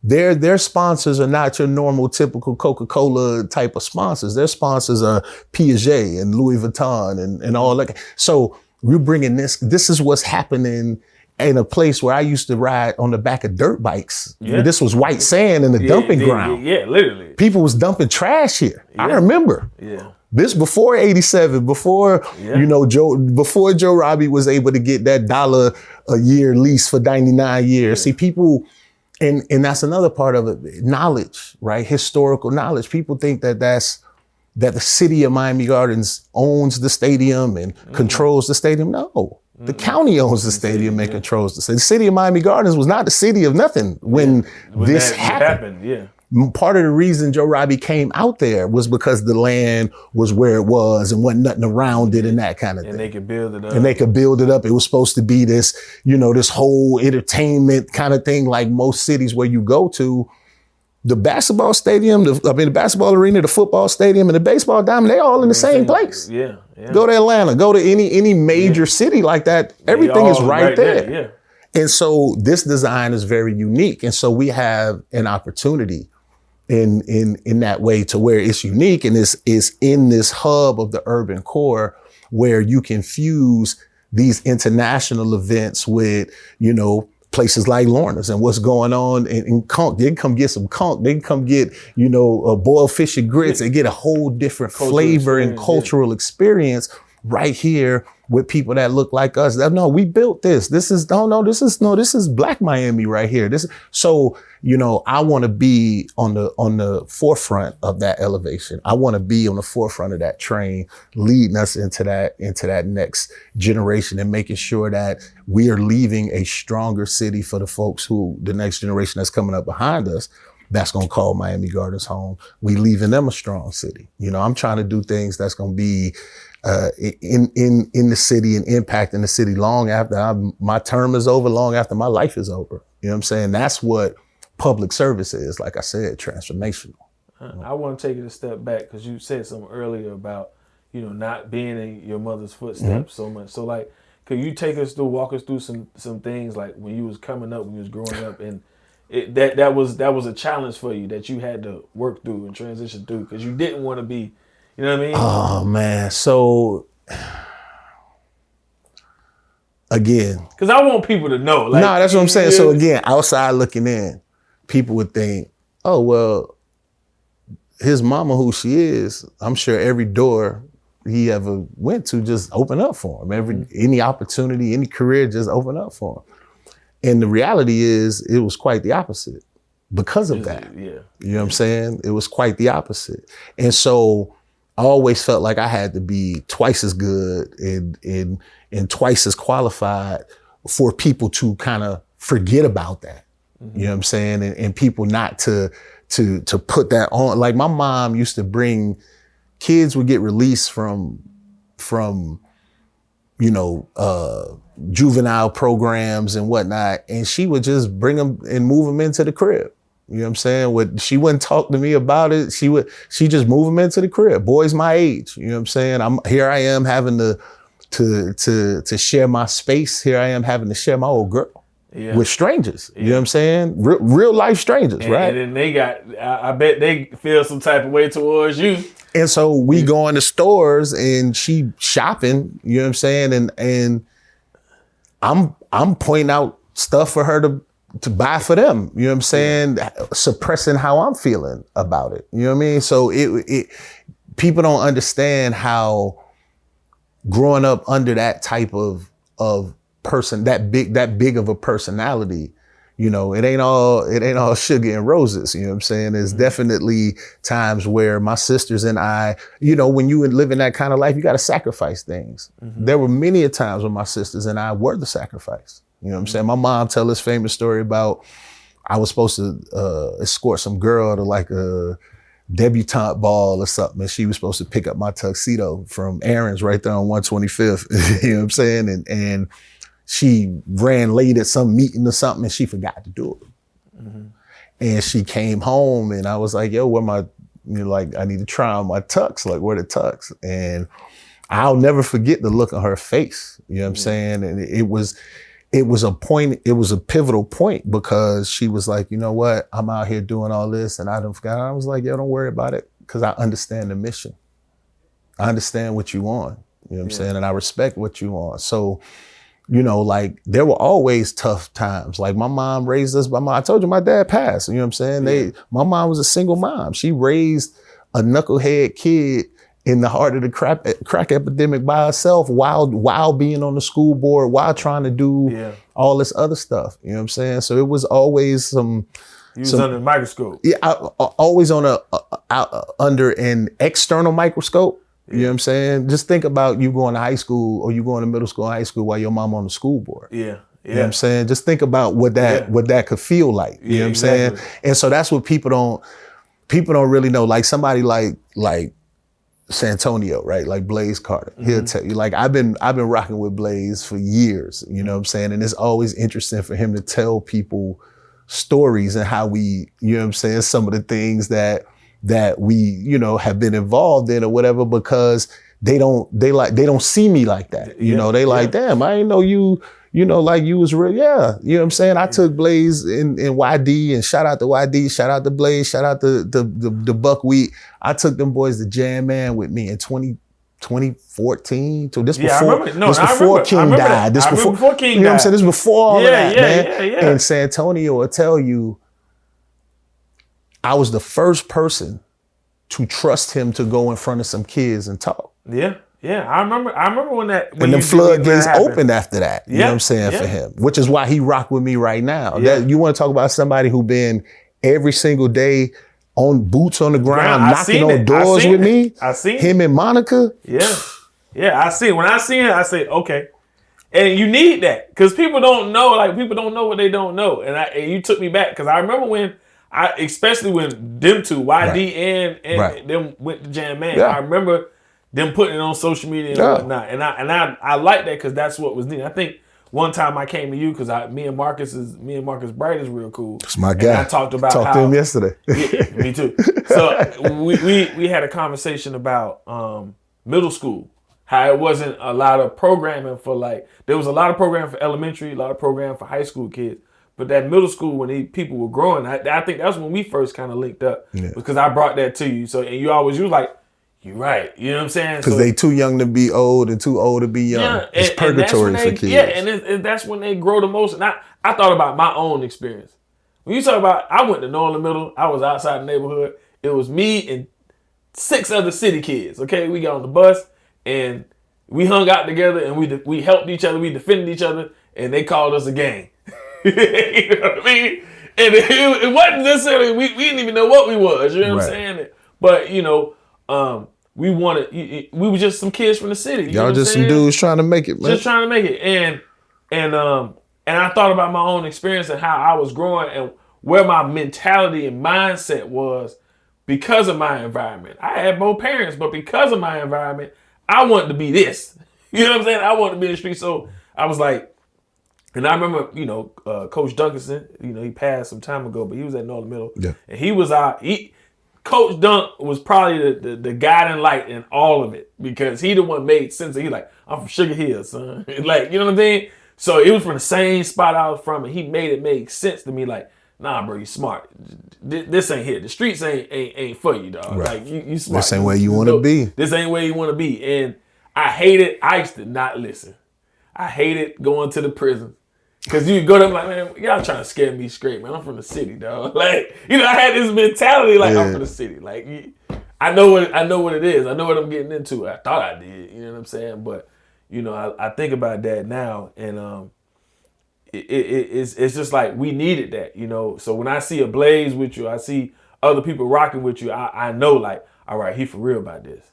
Their sponsors are not your normal typical Coca-Cola type of sponsors. Their sponsors are Piaget and Louis Vuitton and all that. So we're bringing this is what's happening in a place where I used to ride on the back of dirt bikes. Yeah. This was white sand in the dumping ground. Yeah, literally. People was dumping trash here. Yeah. I remember. Yeah. This before 87, before, before Joe Robbie was able to get that $1 a year lease for 99 years. Yeah. See, people, and that's another part of it, knowledge, right? Historical knowledge. People think that the city of Miami Gardens owns the stadium and controls the stadium. No. The county owns the stadium and controls the city. The city of Miami Gardens was not the city of nothing when this happened. Yeah. Part of the reason Joe Robbie came out there was because the land was where it was and wasn't nothing around it and that kind of thing. And they could build it up. And they could build it up. It was supposed to be this, this whole entertainment kind of thing like most cities where you go to. The basketball stadium, the basketball arena, the football stadium, and the baseball diamond, they all in the same place. Yeah. Go to Atlanta, go to any major city like that. Everything is right there. Yeah. And so this design is very unique. And so we have an opportunity in that way to where it's unique and is in this hub of the urban core where you can fuse these international events with, places like Lorna's and what's going on in conch. They can come get some conch. They can come get, boiled fish and grits. They get a whole different flavor and cultural experience right here with people that look like us. No, we built this. This is Black Miami right here. I want to be on the forefront of that elevation. I want to be on the forefront of that train, leading us into that next generation and making sure that we are leaving a stronger city for the folks the next generation that's coming up behind us, that's going to call Miami Gardens home. We leaving them a strong city. I'm trying to do things that's going to be in the city and impacting the city long after my term is over, long after my life is over. You know what I'm saying? That's what public service is, like I said, transformational. I want to take it a step back because you said something earlier about, not being in your mother's footsteps so much. So like, could you walk us through some things like when you was coming up, when you was growing up, and that was a challenge for you that you had to work through and transition through because you didn't want to be, you know what I mean? Oh man, so again, because I want people to know. Like, no, that's what I'm saying. So again, outside looking in, people would think, oh, well, his mama, who she is, I'm sure every door he ever went to just opened up for him. Any opportunity, any career just opened up for him. And the reality is it was quite the opposite because of that. Yeah. You know what I'm saying? It was quite the opposite. And so I always felt like I had to be twice as good and twice as qualified for people to kind of forget about that. You know what I'm saying? And people not to put that on. Like my mom used to bring, kids would get released from juvenile programs and whatnot. And she would just bring them and move them into the crib. You know what I'm saying? She wouldn't talk to me about it. She just move them into the crib. Boys my age. You know what I'm saying? Here I am having to share my space. Here I am having to share my old girl. Yeah. With strangers, you know what I'm saying? Real life strangers, right? And then I bet they feel some type of way towards you. And so we go into stores and she shopping, you know what I'm saying? And I'm pointing out stuff for her to buy for them, you know what I'm saying? Suppressing how I'm feeling about it, you know what I mean? So people don't understand how growing up under that type of person, that big of a personality, you know, it ain't all sugar and roses. You know what I'm saying? There's definitely times where my sisters and I, you know, when you live in that kind of life, you got to sacrifice things. There were many a times when my sisters and I were the sacrifice. You know what I'm saying? My mom tell this famous story about I was supposed to escort some girl to like a debutante ball or something, and she was supposed to pick up my tuxedo from Aaron's right there on 125th. You know what I'm saying? And she ran late at some meeting or something, and she forgot to do it. And she came home, and I was like, "Yo, where my?" You know, like, I need to try on my tux. Like, where the tux? And I'll never forget the look on her face. You know what I'm saying? And it was a pivotal point, because she was like, you know what? I'm out here doing all this and I don't forget. I was like, yo, don't worry about it, because I understand the mission. I understand what you want. You know what I'm saying? And I respect what you want. So, you know, like, there were always tough times. Like, my mom raised us I told you my dad passed. You know what I'm saying? My mom was a single mom. She raised a knucklehead kid in the heart of the crack epidemic by herself, while being on the school board, while trying to do all this other stuff. You know what I'm saying? So it was always some. You was under the microscope. Yeah, always on under an external microscope. You know what I'm saying? Just think about you going to high school, or you going to middle school, high school, while your mom on the school board. Yeah. You know what I'm saying? Just think about what that could feel like. You know what I'm saying? And so that's what people don't really know. Like, somebody like Santonio, right? Like Blaze Carter. He'll tell you, like, I've been rocking with Blaze for years, you know what I'm saying? And it's always interesting for him to tell people stories and how we, you know what I'm saying, some of the things that we, you know, have been involved in or whatever, because they don't see me like that. You know, they like, damn, I didn't know you know, like, you was real. Yeah. You know what I'm saying? I took Blaze in YD, and shout out to YD, shout out to Blaze, shout out to the Buckwheat. I took them boys to Jam Man with me in 2014. So this before King died. This before King died. You know what I'm saying? This before all of that, man. Yeah. And Santonio will tell you, I was the first person to trust him to go in front of some kids and talk. Yeah. I remember when the floodgates opened after that. You know what I'm saying, for him, which is why he rock with me right now. That, you want to talk about somebody who been every single day on boots on the ground, knocking on doors with me. I seen him and Monica. I see. When I see him, I say, okay. And you need that, because people don't know. Like, people don't know what they don't know. And you took me back, because I remember when especially when them two, YD and them went to Jam Man. I remember them putting it on social media and whatnot. And I like that, because that's what was needed. I think one time I came to you because me and Marcus Bright is real cool. That's my guy. And I talked about to him yesterday. Yeah, me too. So we had a conversation about middle school. How it wasn't a lot of programming for, like, there was a lot of programming for elementary, a lot of programming for high school kids. But that middle school, when people were growing, I think that's when we first kind of linked up, because I brought that to you. So, and you was like, you're right. You know what I'm saying? Because they too young to be old and too old to be young. Yeah, it's purgatory for kids. Yeah, and that's when they grow the most. And I thought about my own experience. When you talk about, I went to Norland Middle. I was outside the neighborhood. It was me and 6 other city kids. Okay, we got on the bus and we hung out together, and we helped each other. We defended each other, and they called us a gang. You know what I mean? And it wasn't necessarily, we didn't even know what we was. You know what I'm saying? But, you know, we were just some kids from the city. Y'all just some dudes trying to make it, man. Just trying to make it. And I thought about my own experience and how I was growing and where my mentality and mindset was because of my environment. I had both parents, but because of my environment, I wanted to be this. You know what I'm saying? I wanted to be in the street. So I was like, and I remember, you know, Coach Duncanson, you know, he passed some time ago, but he was at Northern Middle. Yeah. And he was Coach Dunk was probably the guiding light in all of it, because he the one made sense. He like, I'm from Sugar Hill, son. Like, you know what I'm saying? So it was from the same spot I was from, and he made it make sense to me. Like, nah, bro, you smart. This ain't here. The streets ain't for you, dog. Right. Like, you smart. This ain't where you want to be. This ain't where you want to be. And I hated. I used to not listen. I hated going to the prisons. Cause you go to them like, man, y'all trying to scare me straight, man. I'm from the city, dog. Like, you know, I had this mentality like, I'm from the city. Like, I know what it is. I know what I'm getting into. I thought I did. You know what I'm saying? But I think about that now, and it's just like we needed that. So when I see a blaze with you, I see other people rocking with you. I know, like, all right, he for real about this.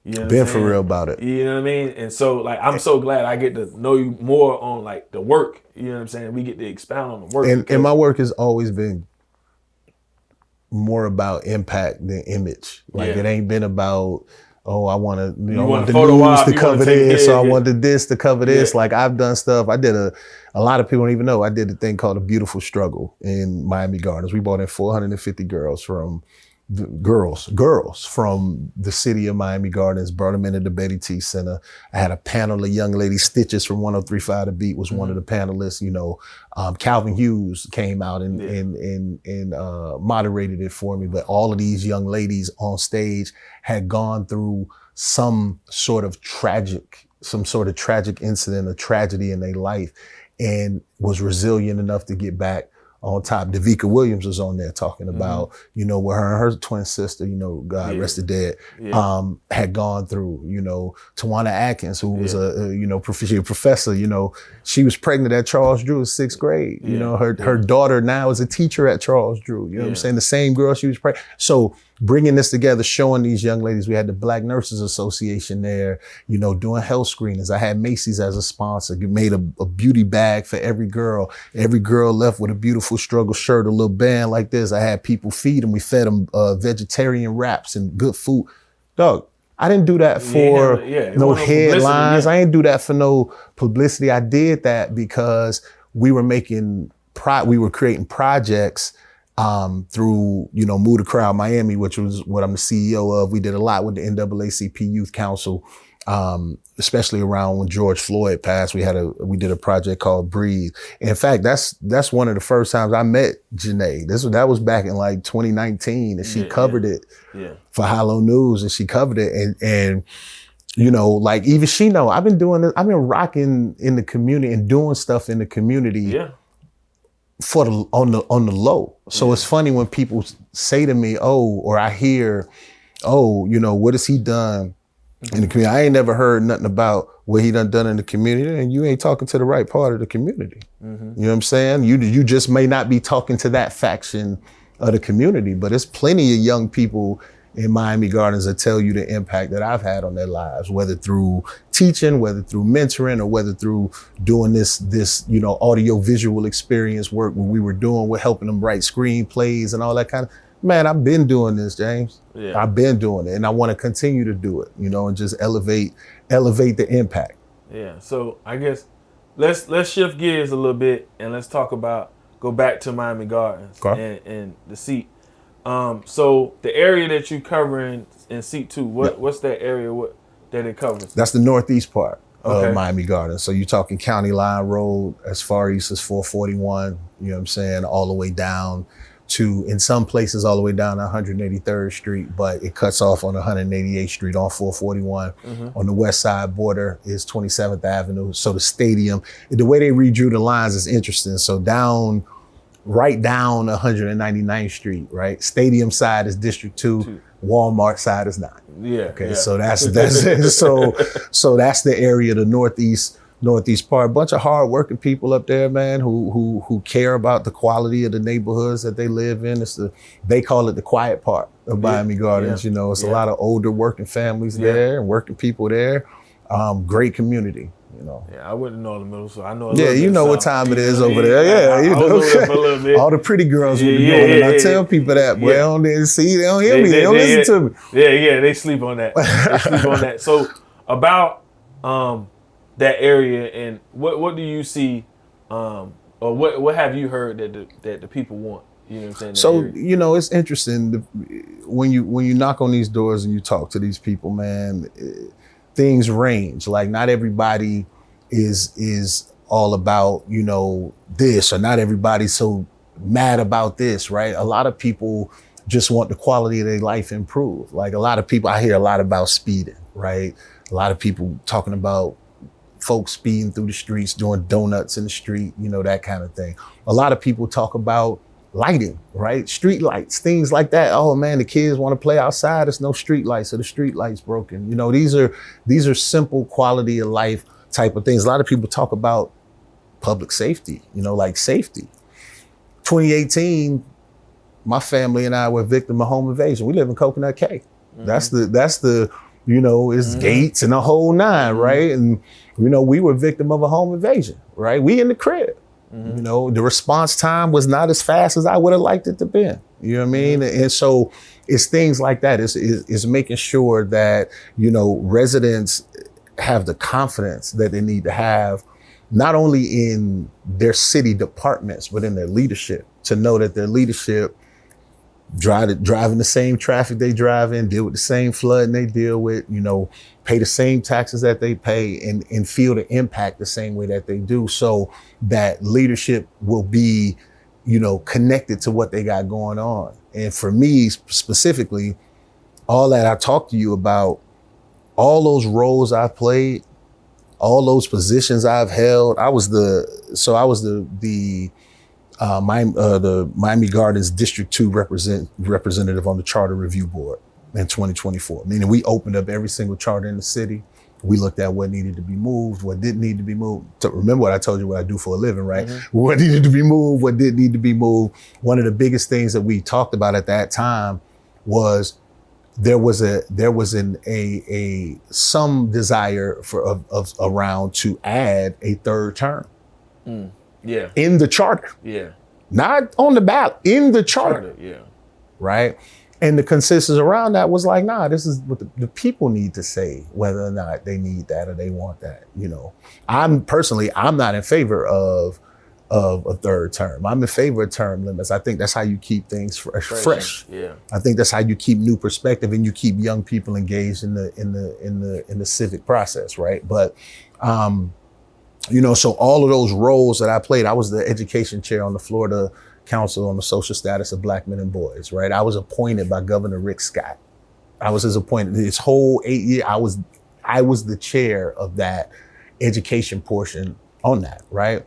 You know what Been I'm for saying? real about it. You know what I mean? And so, like, I'm so glad I get to know you more on, like, the work. You know what I'm saying? We get to expound on the work. And my work has always been more about impact than image. Like, it ain't been about, oh, I want to, I want the news to cover this, or I wanted this to cover this. Like, I've done stuff. I did a lot of people don't even know, I did a thing called A Beautiful Struggle in Miami Gardens. We brought in 450 girls from the city of Miami Gardens, brought them into the Betty T Center. I had a panel of young ladies. Stitches from 103.5 The Beat was one of the panelists. Calvin Hughes came out and moderated it for me. But all of these young ladies on stage had gone through some sort of tragic incident, a tragedy in their life, and was resilient enough to get back on top. Davika Williams was on there talking about, what her and her twin sister, God rest her dead, had gone through. Tawana Atkins, who was a professor, she was pregnant at Charles Drew in 6th grade. Her daughter now is a teacher at Charles Drew. You know what I'm saying? The same girl she was pregnant. So bringing this together, showing these young ladies, we had the Black Nurses Association there, doing health screenings. I had Macy's as a sponsor. We made a beauty bag for every girl. Every girl left with a beautiful struggle shirt, a little band like this. I had people feed them. We fed them vegetarian wraps and good food. Dog, I didn't do that for no headlines. I didn't do that for no publicity. I did that because we were creating projects through, Move the Crowd Miami, which was what I'm the CEO of. We did a lot with the NAACP Youth Council, especially around when George Floyd passed. We did a project called Breathe. In fact, that's one of the first times I met Janae. That was back in like 2019, and she covered it for Hello News, and she covered it. And like even she know I've been doing this. I've been rocking in the community and doing stuff in the community. Yeah. On the low. So it's funny when people say to me, or I hear, what has he done in the community? I ain't never heard nothing about what he done in the community, and you ain't talking to the right part of the community. You know what I'm saying? You just may not be talking to that faction of the community, but there's plenty of young people in Miami Gardens that tell you the impact that I've had on their lives, whether through teaching, whether through mentoring, or whether through doing this audio visual experience work where we were doing, we're helping them write screenplays and all that kind of, man, I've been doing this, James. Yeah. I've been doing it, and I want to continue to do it, and just elevate the impact. Yeah. So I guess let's shift gears a little bit and let's go back to Miami Gardens and the seat. So the area that you covering in seat 2, what's that area that it covers? That's the northeast part of Miami Gardens. So you're talking County Line Road as far east as 441, you know what I'm saying, all the way down to, in some places, all the way down to 183rd Street, but it cuts off on 188th Street on 441. On the west side border is 27th Avenue. So the stadium, the way they redrew the lines is interesting. So right down 199th Street, right? Stadium side is District 2. Walmart side is not. Yeah. Okay. Yeah. So that's so that's the area, the northeast part. A bunch of hardworking people up there, man, who care about the quality of the neighborhoods that they live in. They call it the quiet part of Miami Gardens. It's a lot of older working families there and working people there. Great community. Yeah, I wouldn't know the middle, so I know. What time it is over there. Yeah, I was over there for a little bit. All the pretty girls will be doing it. I tell people that, boy, they don't hear me. They don't listen to me. Yeah, they sleep on that. So about that area, and what do you see, or what have you heard that the people want? You know what I'm saying? So it's interesting when you knock on these doors and you talk to these people, man. Things range. Like, not everybody is all about, this, or not everybody's so mad about this, right? A lot of people just want the quality of their life improved. Like, a lot of people, I hear a lot about speeding, right? A lot of people talking about folks speeding through the streets, doing donuts in the street, that kind of thing. A lot of people talk about lighting, right? Street lights, things like that. Oh man, the kids want to play outside. There's no street lights, so the street lights broken. You know, these are simple quality of life type of things. A lot of people talk about public safety, you know, like safety. 2018, my family and I were victim of home invasion. We live in Coconut Cay. Mm-hmm. That's the you know, it's gates and the whole nine, right? And you know, we were victim of a home invasion, right? We in the crib. You know, the response time was not as fast as I would have liked it to be. You know what I mean? And so it's things like that. It's making sure that, you know, residents have the confidence that they need to have, not only in their city departments, but in their leadership, to know that their leadership driving the same traffic they drive in, deal with the same flooding they deal with, you know, pay the same taxes that they pay, and feel the impact the same way that they do, so that leadership will be, you know, connected to what they got going on. And for me specifically, all that I talked to you about, all those roles I've played, all those positions I've held, I was the Miami Gardens District 2 representative on the Charter Review Board in 2024. Meaning we opened up every single charter in the city. We looked at what needed to be moved, what didn't need to be moved. Remember what I told you what I do for a living, right? What needed to be moved, what didn't need to be moved. One of the biggest things that we talked about at that time was there was some desire around to add a third term. Yeah. In the charter. Yeah. Not on the ballot, in the charter. Yeah. Right? And the consensus around that was like, nah, this is what the people need to say, whether or not they need that or they want that. You know, I'm not in favor of a third term. I'm in favor of term limits. I think that's how you keep things fresh. Yeah. I think that's how you keep new perspective and you keep young people engaged in the civic process, right? But you know, so all of those roles that I played, I was the education chair on the Florida Council on the Social Status of Black Men and Boys, right? I was appointed by Governor Rick Scott. I was his appointed. His whole 8 years, I was the chair of that education portion on that, right?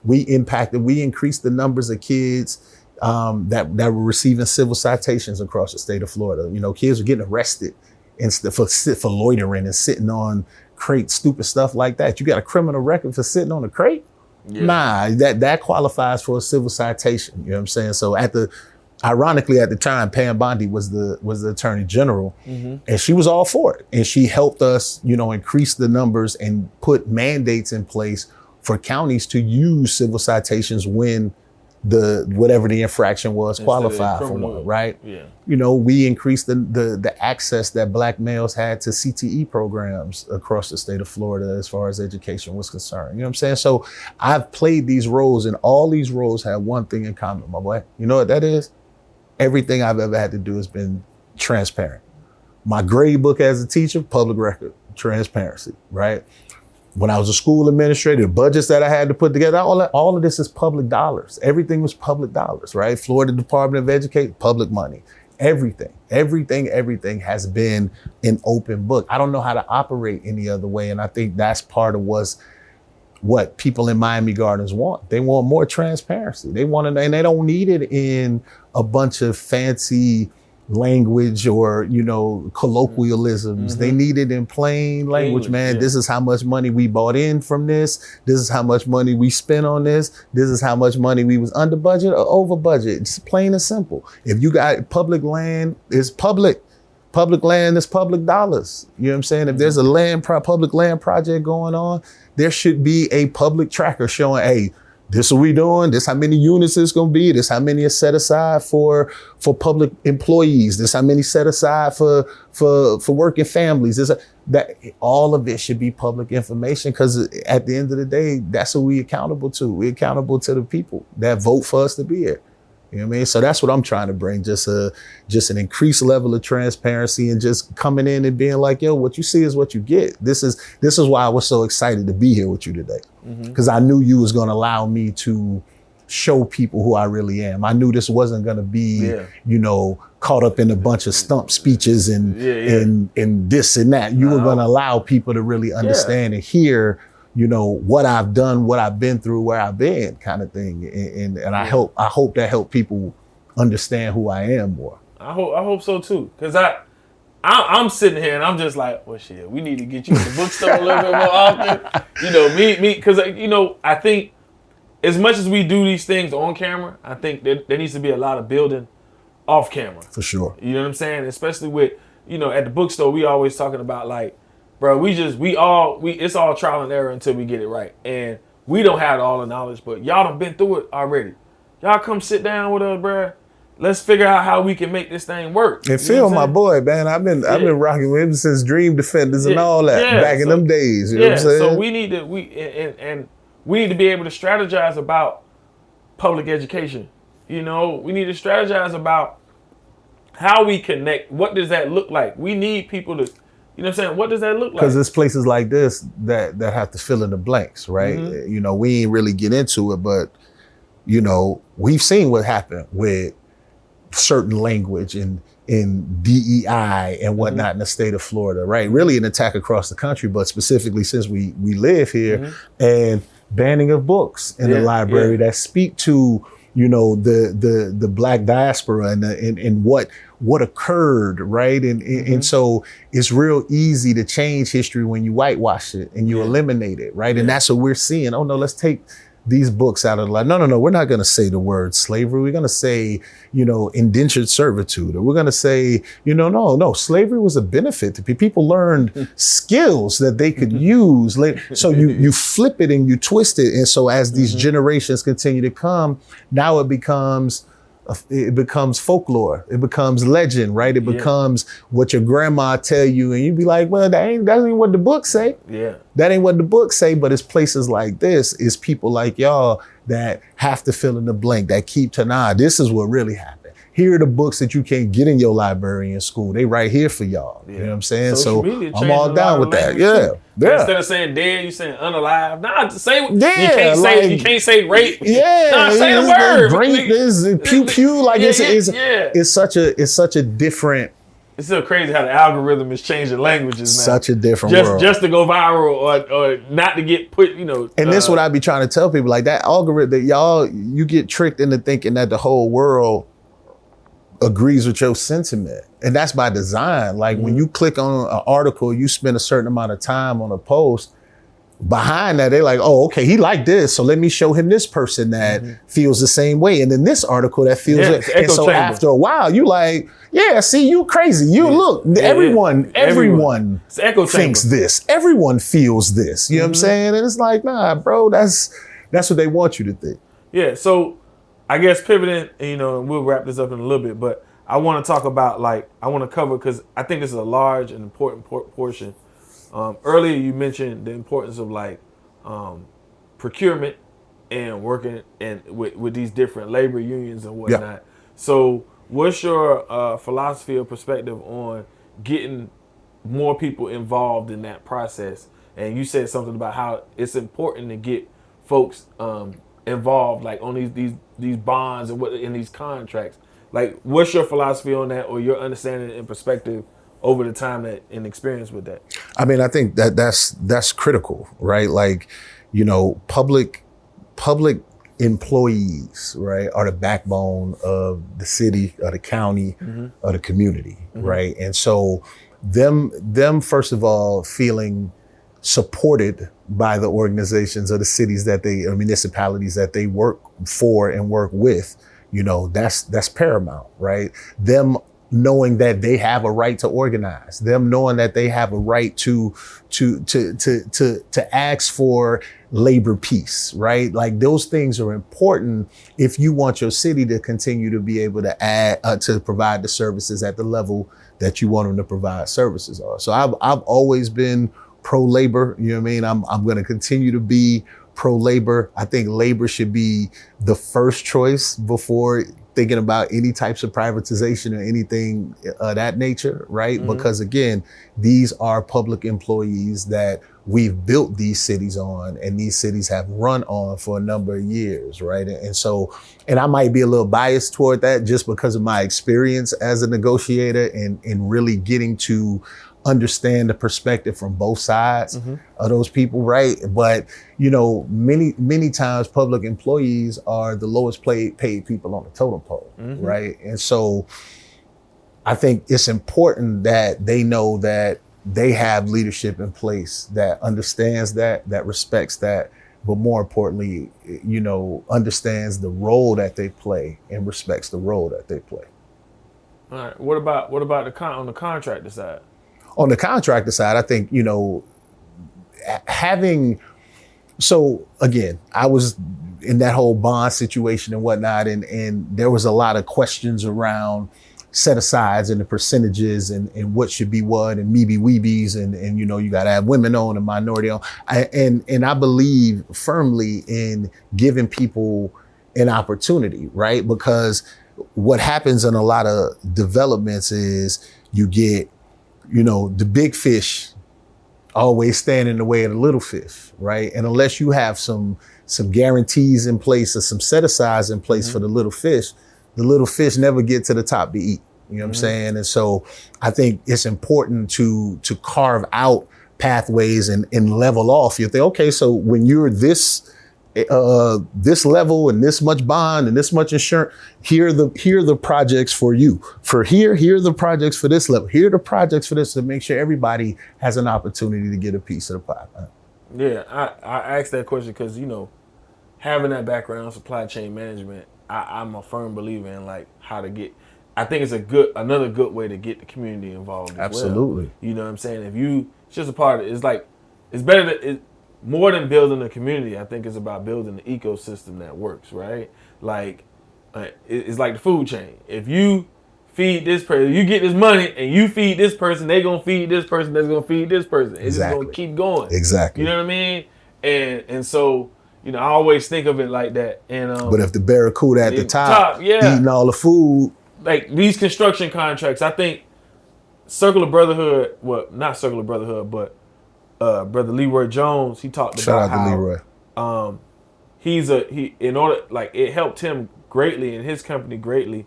We increased the numbers of kids that were receiving civil citations across the state of Florida. You know, kids were getting arrested for loitering and sitting on crates, stupid stuff like that. You got a criminal record for sitting on a crate? Yeah. Nah, that qualifies for a civil citation. You know what I'm saying? So ironically at the time, Pam Bondi was the attorney general, and she was all for it. And she helped us, you know, increase the numbers and put mandates in place for counties to use civil citations when whatever the infraction was qualified for one, right? Yeah. You know, we increased the access that Black males had to CTE programs across the state of Florida as far as education was concerned. You know what I'm saying? So I've played these roles, and all these roles have one thing in common, my boy. You know what that is? Everything I've ever had to do has been transparent. My grade book as a teacher, public record, transparency, right? When I was a school administrator, the budgets that I had to put together, all of this is public dollars. Everything was public dollars, right? Florida Department of Education, public money. Everything has been an open book. I don't know how to operate any other way. And I think that's part of what people in Miami Gardens want. They want more transparency. They want to, and they don't need it in a bunch of fancy language or, you know, colloquialisms. They need it in plain language, man. Yeah. This is how much money we bought in from this. This is how much money we spent on this. This is how much money we was under budget or over budget. It's plain and simple. If you got public land, it's public. Public land is public dollars. You know what I'm saying? If there's a public land project going on, there should be a public tracker showing, hey, this is what we doing. This how many units it's gonna be. This how many is set aside for public employees. This how many set aside for working families. That all of it should be public information, because at the end of the day, that's what we accountable to. We're accountable to the people that vote for us to be here. You know what I mean? So that's what I'm trying to bring, just an increased level of transparency and just coming in and being like, yo, what you see is what you get. This is why I was so excited to be here with you today, because I knew you was going to allow me to show people who I really am. I knew this wasn't going to be, you know, caught up in a bunch of stump speeches and this and that. You were going to allow people to really understand and hear, what I've done, what I've been through, where I've been, kind of thing. And I hope that help people understand who I am more. I hope so too, because I'm sitting here and I'm just like, well, shit, we need to get you to the bookstore a little bit more often. Me, because I think as much as we do these things on camera, I think there needs to be a lot of building off camera. For sure. You know what I'm saying? Especially with, at the bookstore, we always talking about like, bro, it's all trial and error until we get it right. And we don't have all the knowledge, but y'all done been through it already. Y'all come sit down with us, bro. Let's figure out how we can make this thing work. And Phil, my boy, man, I've been rocking with him since Dream Defenders and all that back in them days. You know what I'm saying? So we need to we need to be able to strategize about public education. We need to strategize about how we connect. What does that look like? We need people to, what does that look like? Because it's places like this that have to fill in the blanks, right? Mm-hmm. We ain't really get into it, but we've seen what happened with certain language in DEI and whatnot in the state of Florida, right? Really an attack across the country, but specifically since we live here, and banning of books in the library that speak to the Black diaspora and what occurred, right? And so it's real easy to change history when you whitewash it and you eliminate it, right? And that's what we're seeing. Oh no, let's take these books out of the line. No, we're not going to say the word slavery. We're going to say, indentured servitude. Or we're going to say, no, slavery was a benefit to people. People learned skills that they could use. So you flip it and you twist it. And so as these generations continue to come, now it becomes folklore. It becomes legend, right? It becomes what your grandma tell you, and you'd be like, well, that ain't what the book say. Yeah. That ain't what the book say, but it's places like this, is people like y'all that have to fill in the blank, that keep to, this is what really happened. Here are the books that you can't get in your library in school. They right here for y'all. You know what I'm saying? Social so I'm all down with that. Yeah. Instead of saying dead, you saying unalive. Nah, say you can't say rape. Yeah. Nah, say the word. Rape is pew pew. Like it's such a different. It's still crazy how the algorithm is changing languages now. Such a different world. Just to go viral or not to get put, And this is what I be trying to tell people. Like that algorithm, you get tricked into thinking that the whole world agrees with your sentiment. And that's by design. Like when you click on an article, you spend a certain amount of time on a post. Behind that, they're like, oh, okay, he liked this, so let me show him this person that feels the same way. And then this article that feels it. And so after a while, you like, see, you crazy. You look, everyone thinks this. Everyone feels this. You know what I'm saying? And it's like, nah, bro, that's what they want you to think. Yeah, so I guess pivoting, and we'll wrap this up in a little bit, but I want to talk about, I want to cover, because I think this is a large and important portion. Earlier you mentioned the importance of procurement and working with these different labor unions and whatnot. Yeah. So what's your philosophy or perspective on getting more people involved in that process? And you said something about how it's important to get folks involved, on these bonds and in these contracts. What's your philosophy on that, or your understanding and perspective over the time and experience with that? I mean, I think that's critical, right? Public employees, right, are the backbone of the city, of the county, of the community, right? And so them first of all feeling supported by the organizations or the cities or municipalities that they work for and work with, that's paramount, right? Them knowing that they have a right to organize, them knowing that they have a right to ask for labor peace, right? Those things are important if you want your city to continue to be able to to provide the services at the level that you want them to provide services on. So I've always been pro-labor, you know what I mean? I'm going to continue to be pro-labor. I think labor should be the first choice before thinking about any types of privatization or anything of that nature, right? Because again, these are public employees that we've built these cities on, and these cities have run on for a number of years, right? And I might be a little biased toward that just because of my experience as a negotiator and really getting to understand the perspective from both sides of those people, right? But, you know, many times public employees are the lowest paid people on the totem pole, right? And so I think it's important that they know that they have leadership in place that understands that respects that, but more importantly, you know, understands the role that they play and respects the role that they play. All right. What about on the contractor side? On the contractor side, I think, you know, so again, I was in that whole bond situation and whatnot, and there was a lot of questions around set-asides and the percentages and what should be what and weebies and you know, you got to have women on and minority on. And I believe firmly in giving people an opportunity, right? Because what happens in a lot of developments is you get, you know, the big fish always stand in the way of the little fish, right? And unless you have some guarantees in place or some set-asides in place for the little fish never get to the top to eat. You know what I'm saying? And so I think it's important to carve out pathways and level off. You think, okay, so when you're this level and this much bond and this much insurance, here are the projects for you. For here are the projects for this level. Here are the projects for this, to make sure everybody has an opportunity to get a piece of the pie. Yeah, I asked that question because, you know, having that background in supply chain management, I'm a firm believer in like how to get. I think it's another good way to get the community involved. Absolutely. Well. You know what I'm saying? It's just a part of it. It's like it's better more than building a community. I think it's about building the ecosystem that works, right? Like it's like the food chain. If you feed this person, you get this money, and you feed this person, they gonna feed this person, that's gonna feed this person. It's just gonna keep going. Exactly. You know what I mean? And so. You know, I always think of it like that. And but if the barracuda at the top eating all the food, like these construction contracts, I think Circle of Brotherhood. Well, not Circle of Brotherhood, but Brother Leroy Jones. He talked about how it helped him greatly and his company greatly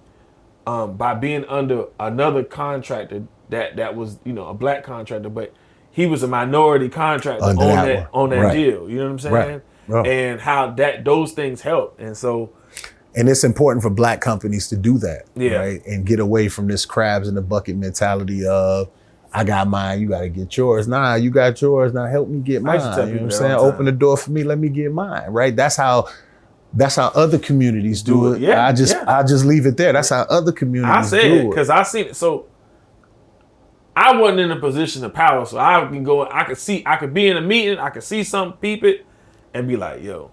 by being under another contractor that was, you know, a black contractor, but he was a minority contractor on that deal. You know what I'm saying? Right. Oh. And how those things help. And so, and it's important for black companies to do that, right? And get away from this crabs in the bucket mentality of, I got mine, you got to get yours. Nah, you got yours, now help me get mine. You know what I'm saying? Open the door for me, let me get mine, right? That's how other communities do it. Yeah, I just leave it there. That's how other communities do it. I say it because I seen it. So I wasn't in a position of power, so I can go. I could be in a meeting, I could see something, peep it, and be like, yo,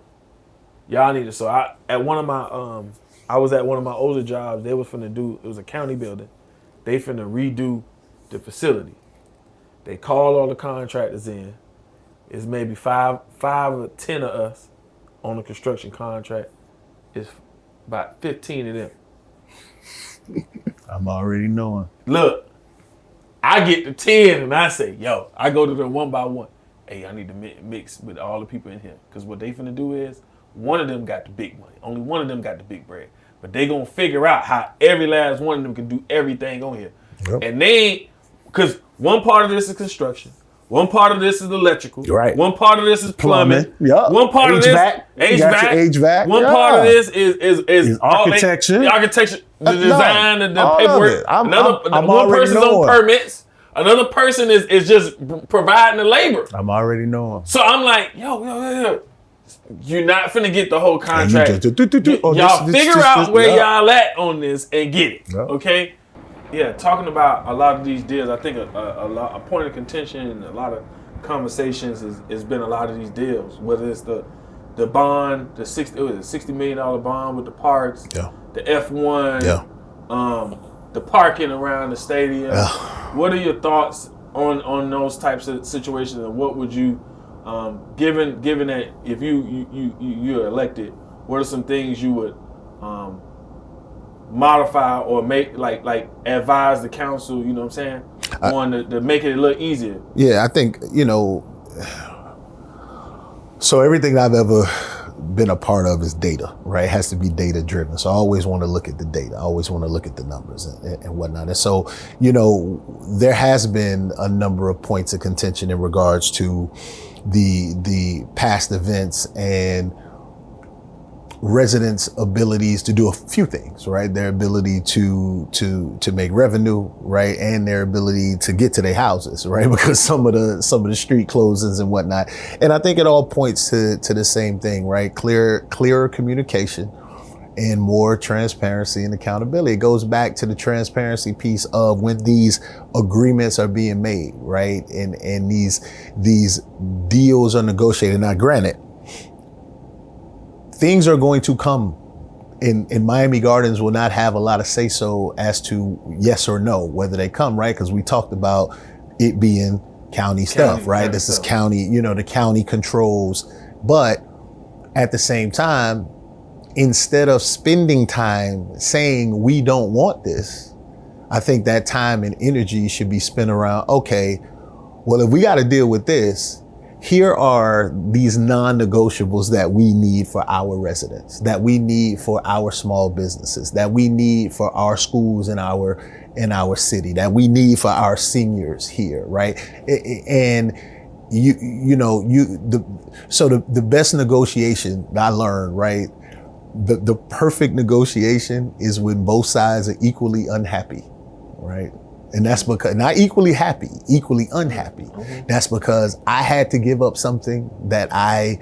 y'all need to. So I was at one of my older jobs. They was finna do. It was a county building. They finna redo the facility. They called all the contractors in. It's maybe 5 or 10 of us on the construction contract. It's about 15 of them. I'm already knowing. Look, I get to 10 and I say, yo, I go to them one by one. Hey, I need to mix with all the people in here. Because what they finna do is, one of them got the big money. Only one of them got the big bread. But they gonna figure out how every last one of them can do everything on here. Yep. And they ain't, because one part of this is construction. One part of this is electrical. Right. One part of this is plumbing. Yep. One part of this HVAC. One part of this is architecture. The architecture, the design, the paperwork. One person's on permits. Another person is just providing the labor. I'm already knowing. So I'm like, yo. You're not finna get the whole contract. Y'all figure out where y'all at on this and get it. Yep. Okay? Yeah, talking about a lot of these deals, I think a point of contention and a lot of conversations has been a lot of these deals. Whether it's the bond, the $60 million bond with the parks, the F1, the parking around the stadium. What are your thoughts on those types of situations, and what would you, given that if you're elected, what are some things you would modify or make, like advise the council, you know what I'm saying, on to make it a little easier? Yeah, I think, so everything I've ever been a part of is data, right? It has to be data driven. So I always want to look at the data. I always want to look at the numbers and whatnot. And so, there has been a number of points of contention in regards to the past events and residents' abilities to do a few things, right? Their ability to make revenue, right? And their ability to get to their houses, right? Because some of the street closings and whatnot. And I think it all points to the same thing, right? Clearer communication and more transparency and accountability. It goes back to the transparency piece of when these agreements are being made, right? And these deals are negotiated. Now, granted, things are going to come in Miami Gardens will not have a lot of say so as to yes or no, whether they come, right? Because we talked about it being county stuff, right? This is county, the county controls. But at the same time, instead of spending time saying we don't want this, I think that time and energy should be spent around, okay, well, if we got to deal with this, here are these non-negotiables that we need for our residents, that we need for our small businesses, that we need for our schools in our city, that we need for our seniors here, right? And the best negotiation I learned, right? The perfect negotiation is when both sides are equally unhappy, right? And that's because, not equally happy, equally unhappy. Mm-hmm. That's because I had to give up something that I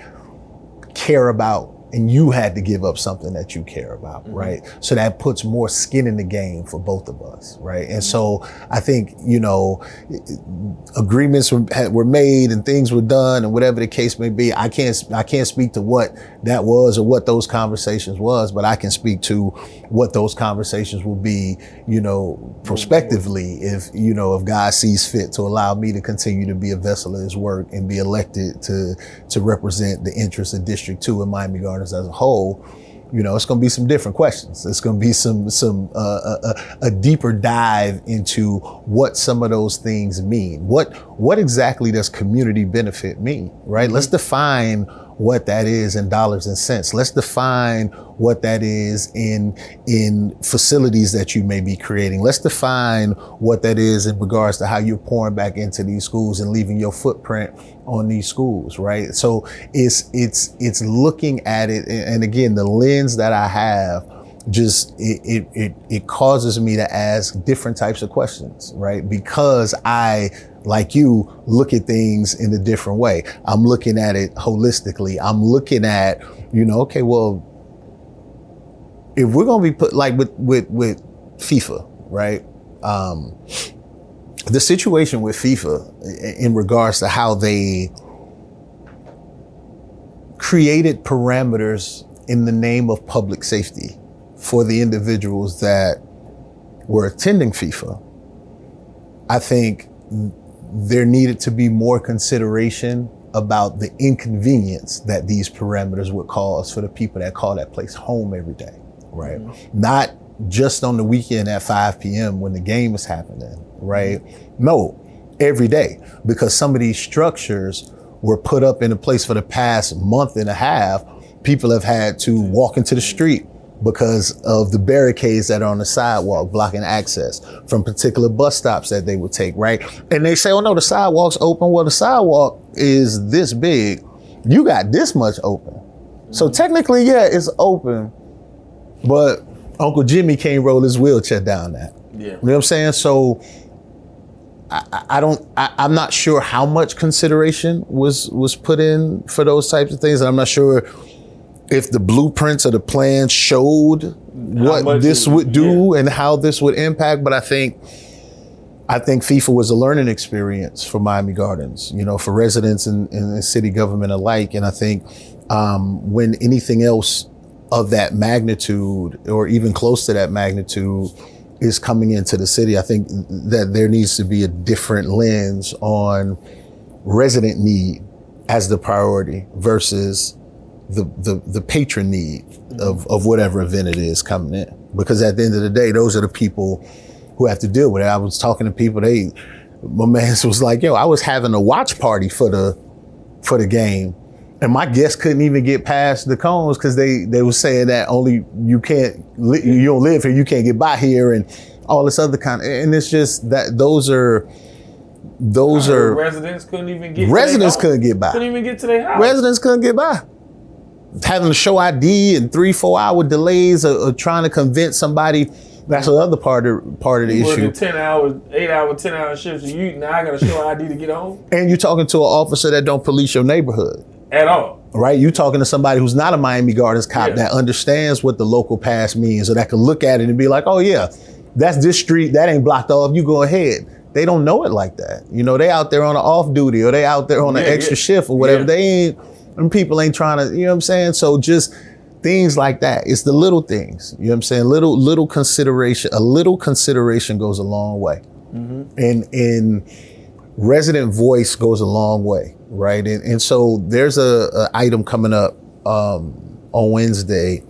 care about, and you had to give up something that you care about, mm-hmm. right? So that puts more skin in the game for both of us, right? And so I think, agreements were made and things were done and whatever the case may be. I can't speak to what that was or what those conversations was, but I can speak to what those conversations will be, prospectively, if God sees fit to allow me to continue to be a vessel of his work and be elected to represent the interests of District 2 in Miami Gardens as a whole. It's going to be some different questions. It's going to be a deeper dive into what some of those things mean. What exactly does community benefit mean, right? Mm-hmm. Let's define what that is in dollars and cents. Let's define what that is in facilities that you may be creating. Let's define what that is in regards to how you're pouring back into these schools and leaving your footprint on these schools, right? So it's looking at it, and again, the lens that I have just it causes me to ask different types of questions, right? Because I, like you, look at things in a different way. I'm looking at it holistically. I'm looking at, okay, well, if we're going to be put like with FIFA, right? The situation with FIFA in regards to how they created parameters in the name of public safety for the individuals that were attending FIFA, I think there needed to be more consideration about the inconvenience that these parameters would cause for the people that call that place home every day, right? Mm-hmm. Not just on the weekend at 5 p.m. when the game is happening, right? Mm-hmm. No, every day, because some of these structures were put up in a place for the past month and a half. People have had to walk into the street because of the barricades that are on the sidewalk blocking access from particular bus stops that they would take, right? And they say, oh no, the sidewalk's open. Well, the sidewalk is this big. You got this much open. Mm-hmm. So technically, yeah, it's open, but Uncle Jimmy can't roll his wheelchair down that. Yeah. You know what I'm saying? So I'm not sure how much consideration was put in for those types of things. And I'm not sure if the blueprints or the plans showed what this would do and how this would impact. But I think FIFA was a learning experience for Miami Gardens, for residents and city government alike. And I think when anything else of that magnitude or even close to that magnitude is coming into the city, I think that there needs to be a different lens on resident need as the priority versus the patron need of whatever event it is coming in. Because at the end of the day, those are the people who have to deal with it. I was talking to people, my man was like, yo, I was having a watch party for the game. And my guests couldn't even get past the cones because they were saying that only you don't live here, you can't get by here, and all this other kind of, and it's just that those are residents couldn't even get couldn't get by. Couldn't even get to their house. Residents couldn't get by. Having to show ID and 3-4 hour delays of trying to convince somebody. That's the other part of the issue. Working 10 hours, 8 hour, 10 hour shifts, and now I got to show ID to get home. And you're talking to an officer that don't police your neighborhood. At all. Right? You're talking to somebody who's not a Miami Gardens cop that understands what the local pass means, or that can look at it and be like, oh yeah, that's this street, that ain't blocked off, you go ahead. They don't know it like that. You know, they out there on an off duty, or they out there on an extra shift or whatever. They ain't, and people ain't trying to, you know what I'm saying? So just things like that. It's the little things, you know what I'm saying? Little consideration, a little consideration goes a long way. And resident voice goes a long way, right? And so there's a item coming up on Wednesday,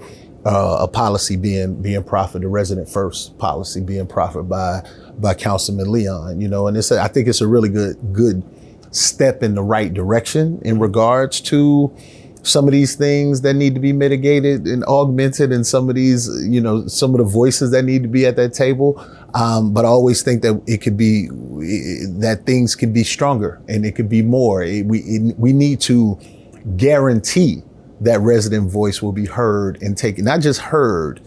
a policy being proffered, the resident first policy being proffered by Councilman Leon, you know, and I think it's a really good step in the right direction in regards to some of these things that need to be mitigated and augmented, and some of these, you know, some of the voices that need to be at that table. But I always think that that things can be stronger and it could be more. We need to guarantee that resident voice will be heard and taken, not just heard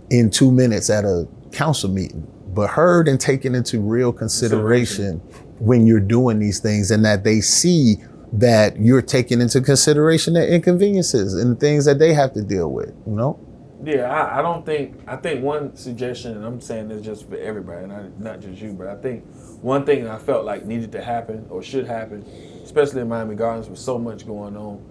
in 2 minutes at a council meeting, but heard and taken into real consideration when you're doing these things, and that they see that you're taking into consideration the inconveniences and the things that they have to deal with, you know? Yeah, I think one suggestion, and I'm saying this just for everybody, not just you, but I think one thing that I felt like needed to happen or should happen, especially in Miami Gardens with so much going on,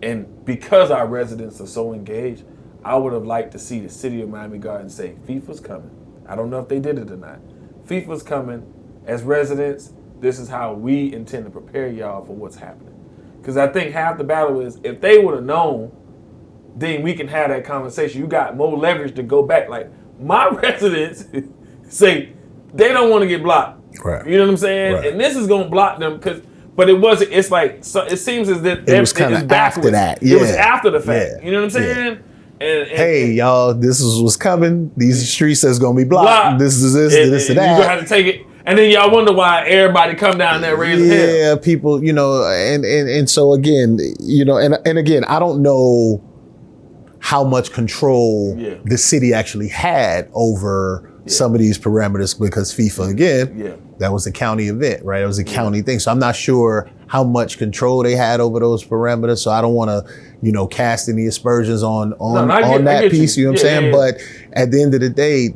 and because our residents are so engaged, I would have liked to see the city of Miami Gardens say, FIFA's coming. I don't know if they did it or not. FIFA's coming. As residents, this is how we intend to prepare y'all for what's happening. Because I think half the battle is, if they would have known, then we can have that conversation. You got more leverage to go back. Like, my residents say they don't want to get blocked. Right. You know what I'm saying? Right. And this is going to block them but it wasn't, it's like, so it seems as if it was kind of after that. Yeah. It was after the fact. Yeah. You know what I'm saying? Yeah. And hey, y'all, this is what's coming. These streets that's going to be blocked. This is this and that. You're going to have to take it. And then y'all wonder why everybody come down there raising hell. Yeah, people, you know, and so again, you know, and again, I don't know how much control the city actually had over some of these parameters, because FIFA, again, that was a county event, right? It was a county thing. So I'm not sure how much control they had over those parameters. So I don't want to, you know, cast any aspersions on that piece, you know what I'm saying? But at the end of the day,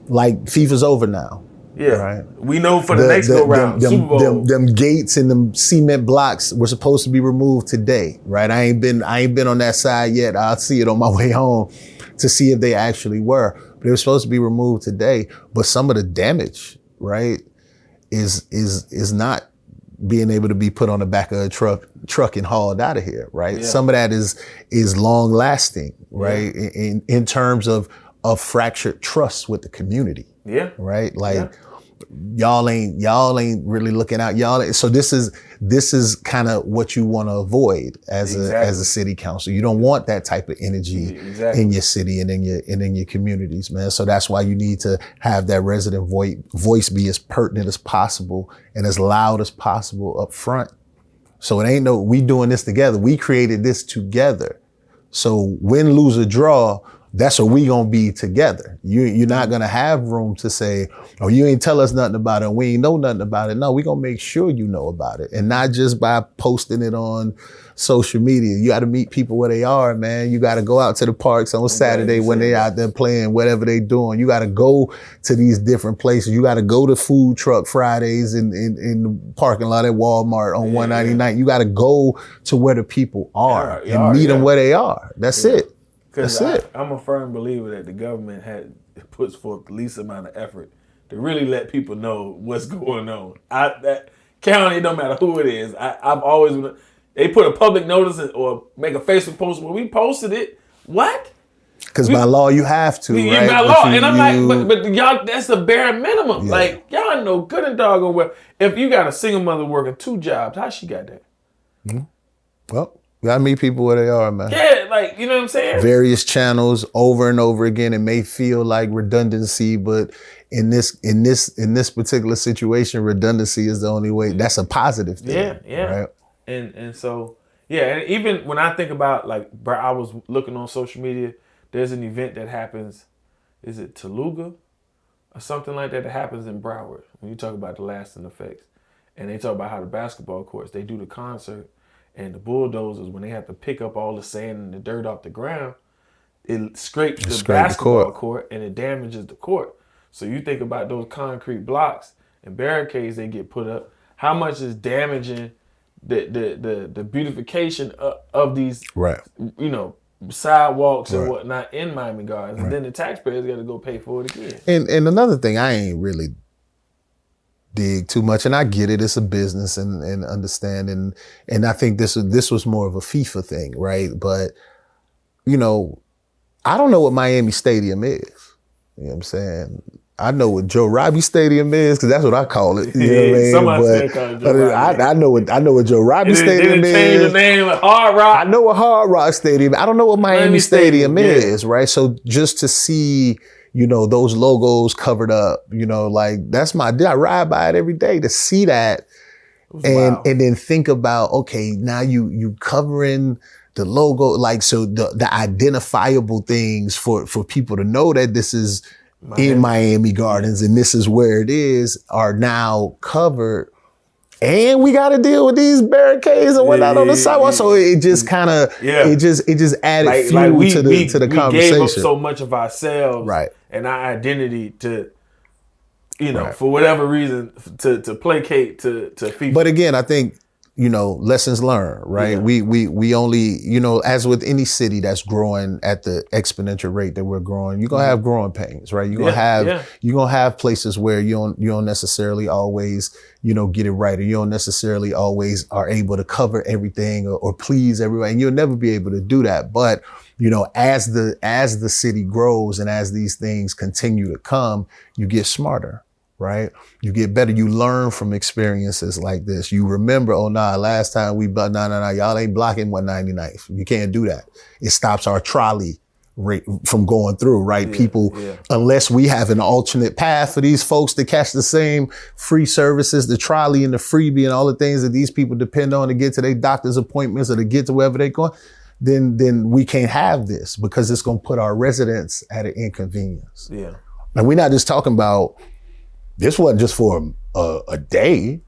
like, FIFA's over now. Yeah, right. We know for the next go round, Super Bowl. Them gates and them cement blocks were supposed to be removed today, right? I ain't been on that side yet. I'll see it on my way home to see if they actually were. But they were supposed to be removed today. But some of the damage, right, is not being able to be put on the back of a truck and hauled out of here, right? Yeah. Some of that is long lasting, right? Yeah. In terms of fractured trust with the community. Yeah. Right. Like y'all ain't really looking out. So this is kind of what you want to avoid as a city council. You don't want that type of energy in your city and in your communities, man. So that's why you need to have that resident voice be as pertinent as possible and as loud as possible up front. So it ain't we doing this together. We created this together. So win, lose, or draw, that's what we gonna be together. You're not gonna have room to say, oh, you ain't tell us nothing about it, we ain't know nothing about it. No, we gonna make sure you know about it. And not just by posting it on social media. You gotta meet people where they are, man. You gotta go out to the parks on Saturday when they out there playing, whatever they doing. You gotta go to these different places. You gotta go to Food Truck Fridays in the parking lot at Walmart on 199. You gotta go to where the people are and meet them where they are. That's it. Because I'm a firm believer that the government puts forth the least amount of effort to really let people know what's going on. That county, no matter who it is, I've always, they put a public notice or make a Facebook post where we posted it. What? Because by law you have to, right? By law, and I'm like, but y'all, that's the bare minimum. Yeah. Like, y'all know good and doggone well. If you got a single mother working 2 jobs, how she got that? Mm-hmm. Well, you gotta meet people where they are, man. Yeah, like, you know what I'm saying? Various channels over and over again. It may feel like redundancy, but in this particular situation, redundancy is the only way. That's a positive thing. Yeah. Right? And so, yeah, and even when I think about, like, I was looking on social media, there's an event that happens, is it Toluga or something like that happens in Broward, when you talk about the lasting effects. And they talk about how the basketball courts, they do the concert, and the bulldozers, when they have to pick up all the sand and the dirt off the ground, it scrapes the basketball court and it damages the court. So you think about those concrete blocks and barricades they get put up, how much is damaging the beautification of these, right, you know, sidewalks and whatnot in Miami Gardens. And then the taxpayers got to go pay for it again. And another thing, I ain't really dig too much, and I get it. It's a business and understand, and I think this was more of a FIFA thing, right? But, you know, I don't know what Miami Stadium is. You know what I'm saying? I know what Joe Robbie Stadium is, because that's what I call it. You know what I mean? Somebody still call it Joe Robbie. I know what Joe Robbie Stadium is. Change the name of Hard Rock. I know what Hard Rock Stadium. I don't know what Miami Stadium is, right? So just to see, you know, those logos covered up, you know, like I ride by it every day to see that, and then think about, okay, now you covering the logo, like, so the identifiable things for people to know that this is in Miami Gardens and this is where it is, are now covered. And we got to deal with these barricades and whatnot on the sidewalk. So it just kind of, it just added fuel to the conversation. We gave up so much of ourselves, right, and our identity to, you know, for whatever reason, to placate to FIFA. But again, I think, you know, lessons learned, right? Yeah. We only, you know, as with any city that's growing at the exponential rate that we're growing, you're gonna have growing pains, right? You're gonna have places where you don't necessarily always, you know, get it right, or you don't necessarily always are able to cover everything or please everybody, and you'll never be able to do that. But, you know, as the city grows and as these things continue to come, you get smarter. Right? You get better. You learn from experiences like this. You remember, last time y'all ain't blocking 199th. You can't do that. It stops our trolley rate from going through, right? People, unless we have an alternate path for these folks to catch the same free services, the trolley and the freebie and all the things that these people depend on to get to their doctor's appointments or to get to wherever they're going, then we can't have this, because it's going to put our residents at an inconvenience. Yeah. And we're not just talking about, this wasn't just for a day.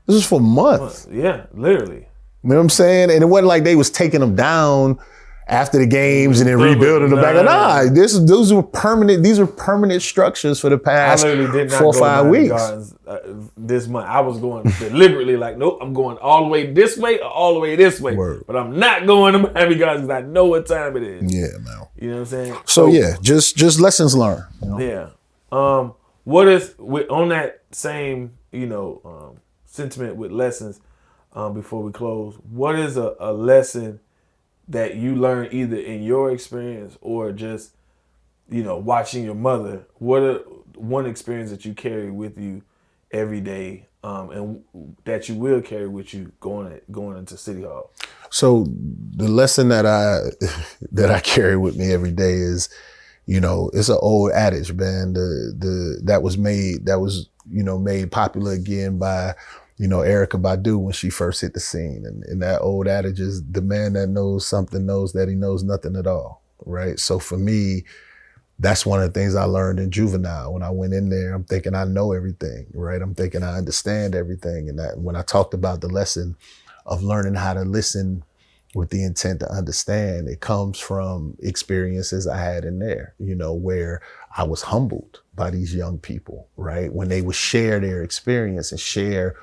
This was for months. Yeah, literally. You know what I'm saying? And it wasn't like they was taking them down after the games and then rebuilding them back. Those were permanent. These were permanent structures for the past 4 or 5 weeks. Gardens, this month, I was going deliberately like, nope, I'm going all the way this way or all the way this way. Word. But I'm not going to Miami Gardens because I know what time it is. Yeah, man. You know what I'm saying? So yeah, just lessons learned. You know? Yeah. What is, on that same, you know, sentiment with lessons, before we close, what is a lesson that you learned either in your experience or just, you know, watching your mother? What are one experience that you carry with you every day, and that you will carry with you going into City Hall? So the lesson that I carry with me every day is, you know, it's an old adage, man. That was made popular again by, you know, Erykah Badu when she first hit the scene. And that old adage is, the man that knows something knows that he knows nothing at all, right? So for me, that's one of the things I learned in Juvenile. When I went in there, I'm thinking I know everything, right? I'm thinking I understand everything. And that when I talked about the lesson of learning how to listen with the intent to understand, it comes from experiences I had in there, you know, where I was humbled by these young people, right? When they would share their experience and share,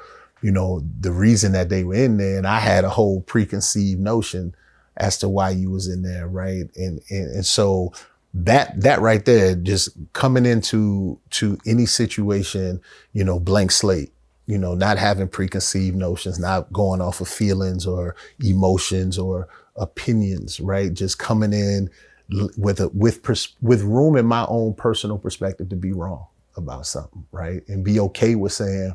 you know, the reason that they were in there. And I had a whole preconceived notion as to why you was in there, right? And so that right there, just coming into any situation, you know, blank slate. You know, not having preconceived notions, not going off of feelings or emotions or opinions, right? Just coming in with room in my own personal perspective to be wrong about something, right? And be okay with saying,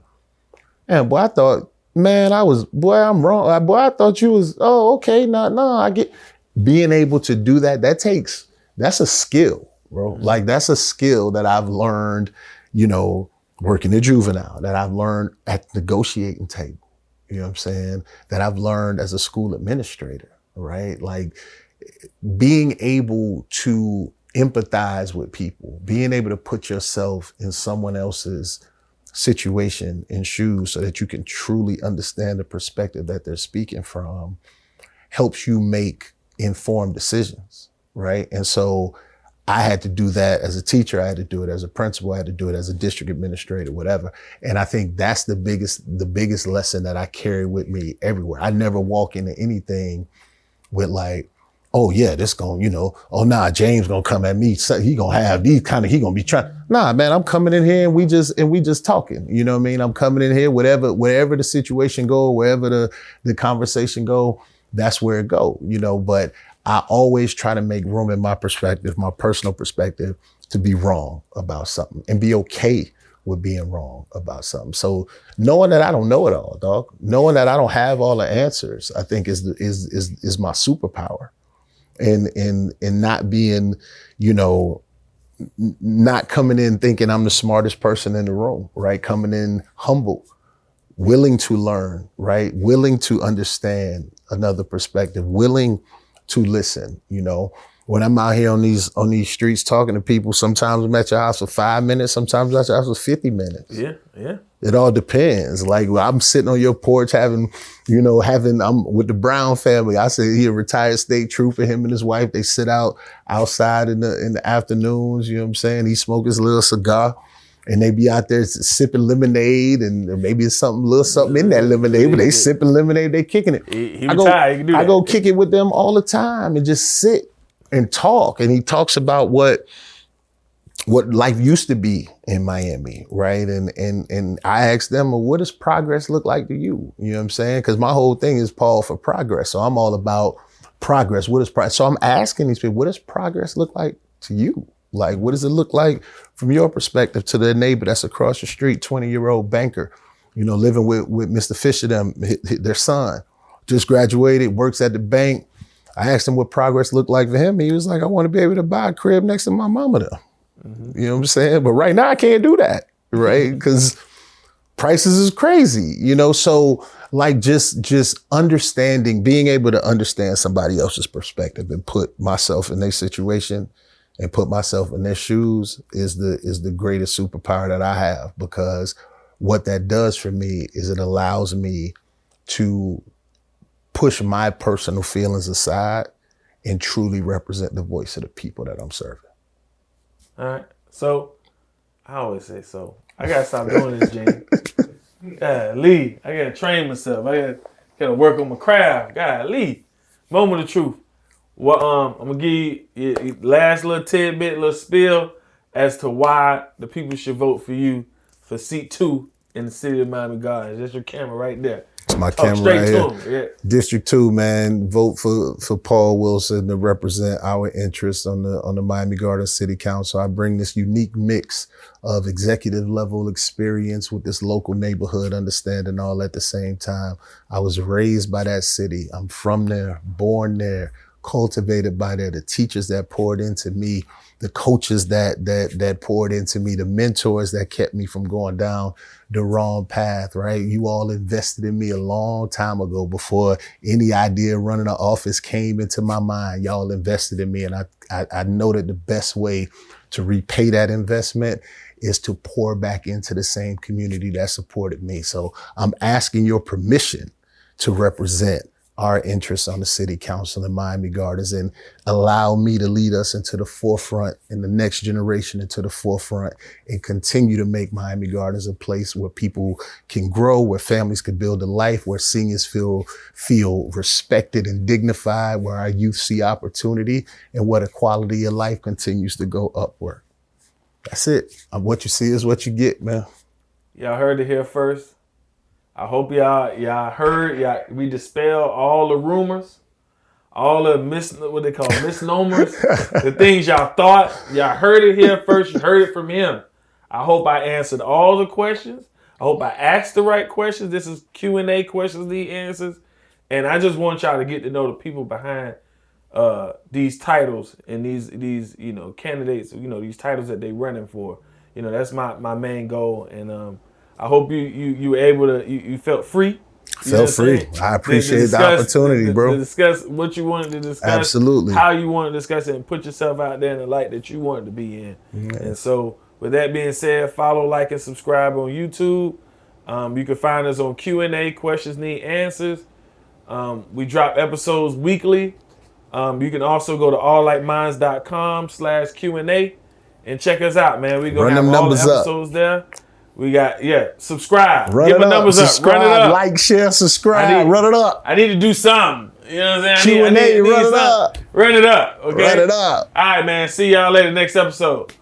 man, boy, I thought man, I'm wrong. Boy, I thought you was, oh, okay, no, I get, being able to do that, that's a skill, bro. Mm-hmm. Like that's a skill that I've learned, you know, working at juvenile, that I've learned at the negotiating table, you know what I'm saying? That I've learned as a school administrator, right? Like being able to empathize with people, being able to put yourself in someone else's situation and shoes so that you can truly understand the perspective that they're speaking from helps you make informed decisions, right? And so I had to do that as a teacher. I had to do it as a principal. I had to do it as a district administrator, whatever. And I think that's the biggest lesson that I carry with me everywhere. I never walk into anything with like, oh yeah, this going, you know, oh nah, James gonna come at me. So he gonna have these he gonna be trying. Nah, man, I'm coming in here and we just talking. You know what I mean? I'm coming in here, wherever the situation go, wherever the conversation go, that's where it go, you know, but I always try to make room in my perspective, my personal perspective, to be wrong about something and be okay with being wrong about something. So knowing that I don't know it all, dog, knowing that I don't have all the answers, I think is my superpower. And not being, you know, not coming in thinking I'm the smartest person in the room, right? Coming in humble, willing to learn, right? Willing to understand another perspective, willing to listen, you know. When I'm out here on these streets talking to people, sometimes I'm at your house for 5 minutes, sometimes I'm at your house for 50 minutes. Yeah. It all depends. Like I'm sitting on your porch I'm with the Brown family. I say he a retired state trooper, him and his wife, they sit outside in the afternoons, you know what I'm saying? He smoke his little cigar and they be out there sipping lemonade and maybe it's something in that lemonade, but they sipping lemonade, they kicking it. He retired, he can do that. I go kick it with them all the time and just sit and talk. And he talks about what life used to be in Miami, right? And I asked them, well, what does progress look like to you? You know what I'm saying? Because my whole thing is Paul for progress. So I'm all about progress. So I'm asking these people, what does progress look like to you? Like, what does it look like from your perspective to the neighbor that's across the street, 20-year-old banker, you know, living with Mr. Fisher, their son, just graduated, works at the bank. I asked him what progress looked like for him. He was like, I want to be able to buy a crib next to my mama there. Mm-hmm. You know what I'm saying? But right now I can't do that, right? Because prices is crazy, you know? So like just understanding, being able to understand somebody else's perspective and put myself in their situation and put myself in their shoes is the greatest superpower that I have, because what that does for me is it allows me to push my personal feelings aside and truly represent the voice of the people that I'm serving. All right. So I always say so. I gotta stop doing this, James. Lee, I gotta train myself. I gotta work on my craft. Lee. Moment of truth. Well, I'm gonna give you your last little tidbit, little spiel as to why the people should vote for you for seat 2 in the city of Miami Gardens. That's your camera right there. It's my camera right here. Yeah. District 2, man. Vote for Paul Wilson to represent our interests on the Miami Gardens City Council. I bring this unique mix of executive level experience with this local neighborhood understanding all at the same time. I was raised by that city. I'm from there, born there, cultivated by there. The teachers that poured into me, the coaches that poured into me, the mentors that kept me from going down the wrong path, right? You all invested in me a long time ago before any idea of running an office came into my mind. Y'all invested in me, and I know that the best way to repay that investment is to pour back into the same community that supported me. So I'm asking your permission to represent our interests on the city council in Miami Gardens and allow me to lead us into the forefront and the next generation into the forefront and continue to make Miami Gardens a place where people can grow, where families can build a life, where seniors feel respected and dignified, where our youth see opportunity, and where the quality of life continues to go upward. That's it. What you see is what you get, man. Y'all heard it here first. I hope y'all heard, we dispel all the rumors, all the misnomers, the things y'all thought. Y'all heard it here first. You heard it from him. I hope I answered all the questions. I hope I asked the right questions. This is Q&A, questions need answers. And I just want y'all to get to know the people behind these titles and these candidates, these titles that they running for. That's my main goal. And I hope you were able to, you felt free. Felt free. I appreciate the opportunity, bro. To discuss what you wanted to discuss. Absolutely. How you wanted to discuss it and put yourself out there in the light that you wanted to be in. And so with that being said, follow, like, and subscribe on YouTube. You can find us on Q&A, questions need answers. We drop episodes weekly. You can also go to allikeminds.com/Q&A and check us out, man. We're going to have all the episodes there. We got, subscribe. Run Give it the up. numbers Subscribe, up. Run it up. like, share, subscribe. Run it up. I need to do something. You know what I'm saying? Q&A, run it up. Run it up, okay? Run it up. All right, man. See y'all later next episode.